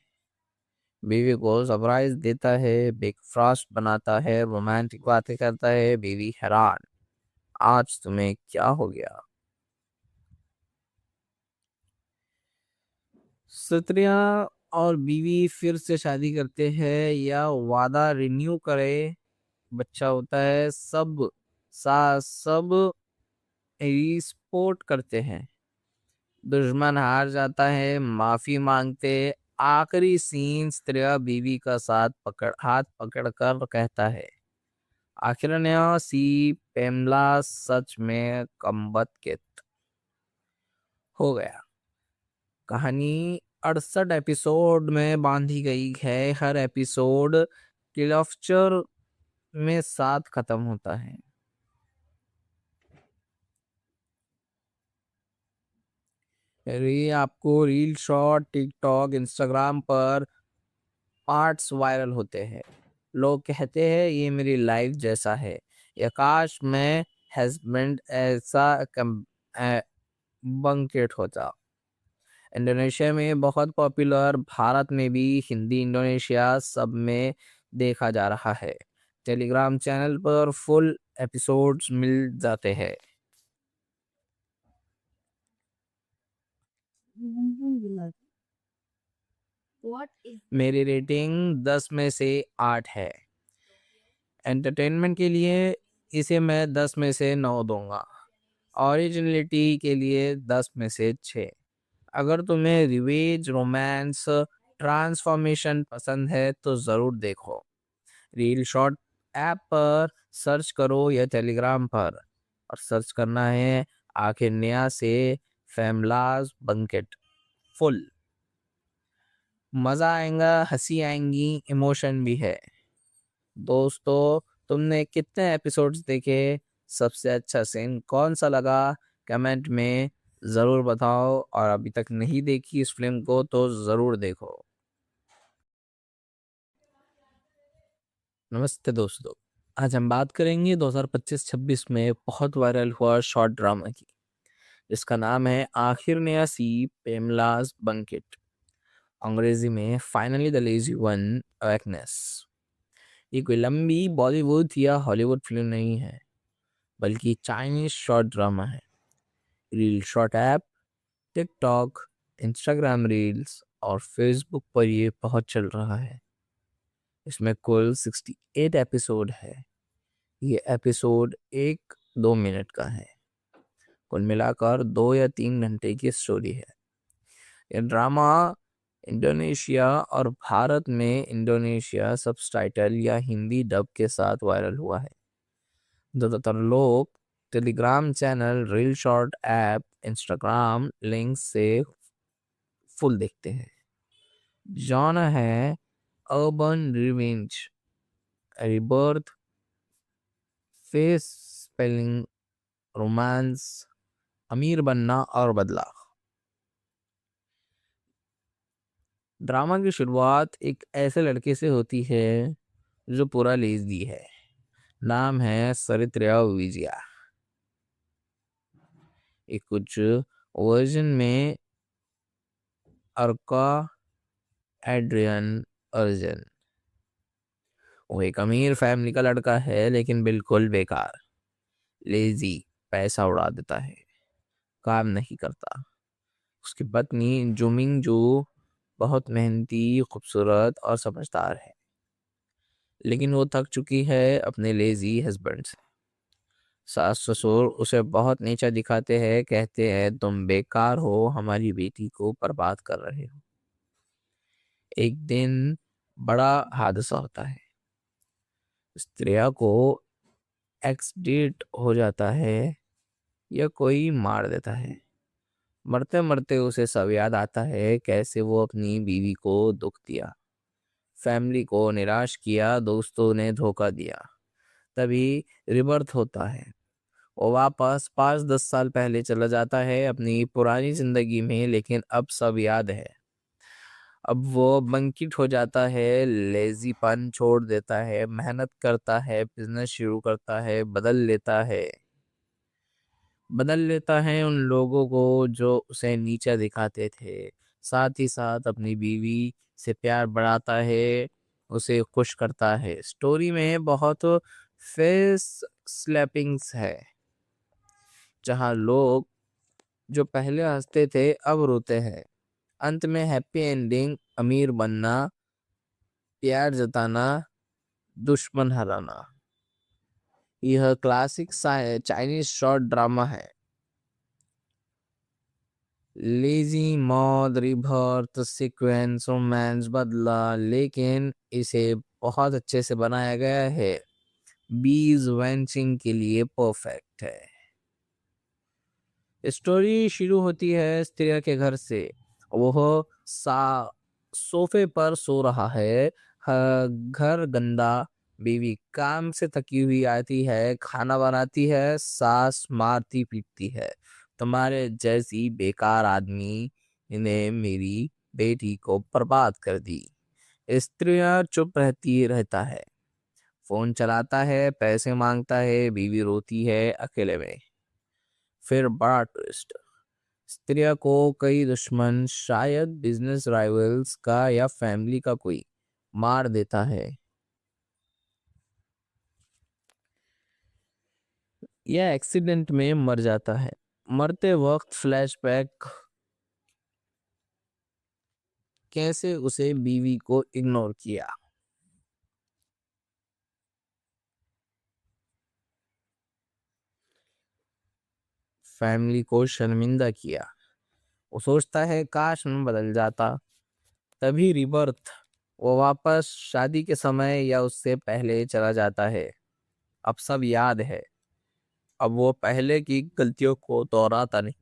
बीवी को सरप्राइज देता है, ब्रेकफास्ट बनाता है, रोमांटिक बातें करता है। बीवी हैरान, आज तुम्हें क्या हो गया। स्त्रियां और बीवी फिर से शादी करते हैं या वादा रिन्यू करे, बच्चा होता है, सब सपोर्ट करते हैं। दुश्मन हार जाता है, माफी मांगते। आखिरी सीन, स्त्रिया बीवी का हाथ पकड़ कर कहता है, आखिर ने सी पेमला सच में कमबख्त के हो गया। कहानी 68 एपिसोड में बांधी गई है। हर एपिसोड क्लिफ्चर में साथ खत्म होता है। ये आपको रील शॉर्ट टिकटॉक इंस्टाग्राम पर पार्ट्स वायरल होते हैं। लोग कहते हैं ये मेरी लाइफ जैसा है, या काश मैं हस्बैंड ऐसा बंकेट होता। इंडोनेशिया में बहुत पॉपुलर, भारत में भी, हिंदी इंडोनेशिया सब में देखा जा रहा है। टेलीग्राम चैनल पर फुल एपिसोड्स मिल जाते हैं। मेरी रेटिंग 10 में से 8 है। एंटरटेनमेंट के लिए इसे मैं 10 में से 9 दूंगा। ओरिजिनलिटी के लिए 10 में से 6। अगर तुम्हें रिवेज, रोमांस, ट्रांसफॉर्मेशन पसंद है तो ज़रूर देखो। रील शॉर्ट ऐप पर सर्च करो या टेलीग्राम पर, और सर्च करना है आखिर नया से फैमलाज बंकेट। फुल मज़ा आएगा, हंसी आएंगी, इमोशन भी है। दोस्तों, तुमने कितने एपिसोड्स देखे, सबसे अच्छा सीन कौन सा लगा, कमेंट में ज़रूर बताओ। और अभी तक नहीं देखी इस फिल्म को तो ज़रूर देखो। नमस्ते दोस्तों, आज हम बात करेंगे 2025-26 में बहुत वायरल हुआ शॉर्ट ड्रामा की। इसका नाम है आखिर नया सी पेमलास बंकेट, अंग्रेजी में फाइनली द लेजी वन अवेकनेस। ये कोई लंबी बॉलीवुड या हॉलीवुड फिल्म नहीं है, बल्कि चाइनीज शॉर्ट ड्रामा है। Reel short app, TikTok, Instagram reels और फेसबुक पर ये बहुत चल रहा है। इसमें कुल 68 एपिसोड है। ये एपिसोड 1-2 मिनट का है। कुल मिलाकर 2 या 3 घंटे की स्टोरी है। ये ड्रामा इंडोनेशिया और भारत में इंडोनेशिया सबटाइटल या हिंदी डब के साथ वायरल हुआ है। ज़्यादातर लोग Telegram channel, reel short app, Instagram link से फुल देखते हैं। जॉनर है urban revenge, rebirth, face spelling, romance, अमीर बनना और बदलाव। ड्रामा की शुरुआत एक ऐसे लड़के से होती है जो पूरा लेज़ी है। नाम है सरित्र्या विजया। एक कुछ वर्जन में अर्का एड्रियन अर्जन। वो एक अमीर फैमिली का लड़का है, लेकिन बिल्कुल बेकार, लेजी, पैसा उड़ा देता है, काम नहीं करता। उसकी पत्नी जुमिंग जो बहुत मेहनती, खूबसूरत और समझदार है, लेकिन वो थक चुकी है अपने लेजी हस्बैंड से। सास ससुर उसे बहुत नीचा दिखाते हैं, कहते हैं तुम बेकार हो, हमारी बेटी को बर्बाद कर रहे हो। एक दिन बड़ा हादसा होता है। स्त्रिया को एक्सीडेंट हो जाता है या कोई मार देता है। मरते मरते उसे सब याद आता है कैसे वो अपनी बीवी को दुख दिया, फैमिली को निराश किया, दोस्तों ने धोखा दिया। तभी रिबर्थ होता है। वो वापस 5-10 साल पहले चला जाता है अपनी पुरानी जिंदगी में, लेकिन अब सब याद है। अब वो बंकिट हो जाता है, लेजीपन छोड़ देता है, मेहनत करता है, बिजनेस शुरू करता है, बदल लेता है उन लोगों को जो उसे नीचा दिखाते थे। साथ ही साथ अपनी बीवी से प्यार बढ़ाता है, उसे खुश करता है। स्टोरी में बहुत फेस स्लैपिंग्स है, जहां लोग जो पहले हंसते थे अब रोते हैं। अंत में हैप्पी एंडिंग, अमीर बनना, प्यार जताना, दुश्मन हराना। यह क्लासिक चाइनीज शॉर्ट ड्रामा है। लेजी, मौत, रिबर्थ, सीक्वेंस, रोमांस, बदला, लेकिन इसे बहुत अच्छे से बनाया गया है। बीज वेंचिंग के लिए परफेक्ट है। स्टोरी शुरू होती है स्त्रिया के घर से। वह सोफे पर सो रहा है। घर गंदा, बीवी काम से थकी हुई आती है, खाना बनाती है, सास मारती पीटती है, तुम्हारे जैसी बेकार आदमी ने मेरी बेटी को बर्बाद कर दी। स्त्रियां चुप रहता है, फोन चलाता है, पैसे मांगता है, बीवी रोती है अकेले में। फिर बड़ा ट्विस्ट, स्त्रिया को कई दुश्मन, शायद बिजनेस राइवल्स का या फैमिली का कोई, मार देता है। यह एक्सीडेंट में मर जाता है। मरते वक्त फ्लैशबैक, कैसे उसे बीवी को इग्नोर किया, फैमिली को शर्मिंदा किया। वो सोचता है काश मैं बदल जाता। तभी रिबर्थ, वो वापस शादी के समय या उससे पहले चला जाता है। अब सब याद है। अब वो पहले की गलतियों को दोहराता नहीं।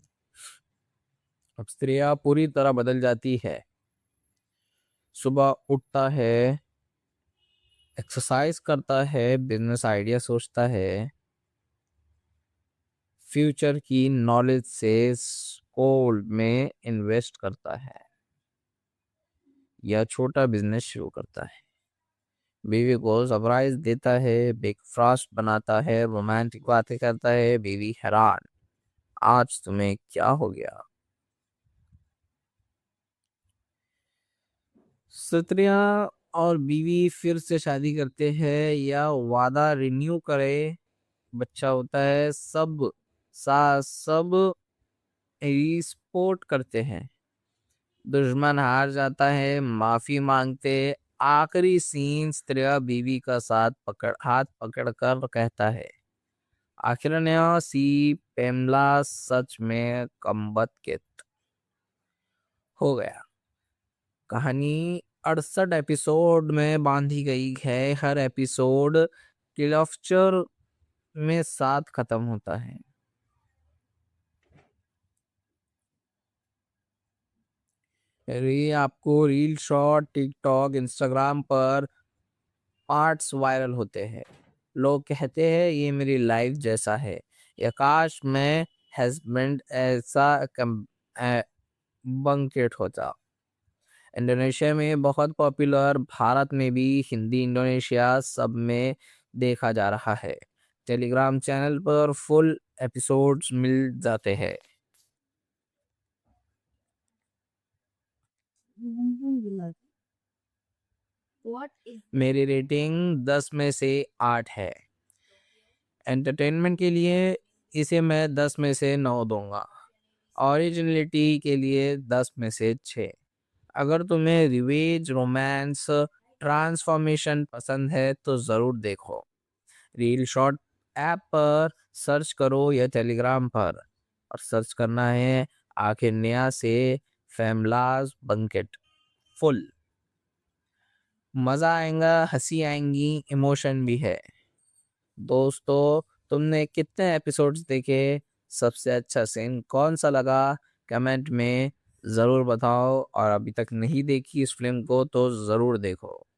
अब स्त्रिया पूरी तरह बदल जाती है। सुबह उठता है, एक्सरसाइज करता है, बिजनेस आइडिया सोचता है, फ्यूचर की नॉलेज से गोल्ड में इन्वेस्ट करता है या छोटा बिजनेस शुरू करता है। बीवी को सरप्राइज देता है, ब्रेकफास्ट बनाता है, रोमांटिक बातें करता है, बीवी हैरान। आज तुम्हें क्या हो गया? स्त्रियां और बीवी फिर से शादी करते हैं या वादा रिन्यू करे, बच्चा होता है, सब रिस्पोर्ट करते हैं, दुश्मन हार जाता है, माफी मांगते, आखिरी सीन स्त्रिया बीवी का हाथ पकड़ कर कहता है, आखिर नया सी पेमला सच में कमबख्त हो गया। कहानी 68 एपिसोड में बांधी गई है। हर एपिसोड क्लिफ्चर में साथ खत्म होता है। ये आपको रील शॉर्ट टिकटॉक इंस्टाग्राम पर पार्ट्स वायरल होते हैं। लोग कहते हैं ये मेरी लाइफ जैसा है, या काश मैं हस्बैंड ऐसा बंकेट होता। इंडोनेशिया में बहुत पॉपुलर, भारत में भी, हिंदी इंडोनेशिया सब में देखा जा रहा है। टेलीग्राम चैनल पर फुल एपिसोड्स मिल जाते हैं। मेरी रेटिंग 10 में से 8 है। एंटरटेनमेंट के लिए इसे मैं 10 में से 9 दूंगा। ओरिजिनलिटी के लिए 10 में से 6। अगर तुम्हें रिवेज, रोमांस, ट्रांसफॉर्मेशन पसंद है तो ज़रूर देखो। रील शॉर्ट ऐप पर सर्च करो या टेलीग्राम पर, और सर्च करना है आखिर नया से फैमलाज बंकेट फुल। मज़ा आएगा, हंसी आएंगी, इमोशन भी है। दोस्तों, तुमने कितने एपिसोड्स देखे? सबसे अच्छा सीन कौन सा लगा? कमेंट में ज़रूर बताओ, और अभी तक नहीं देखी इस फिल्म को तो ज़रूर देखो।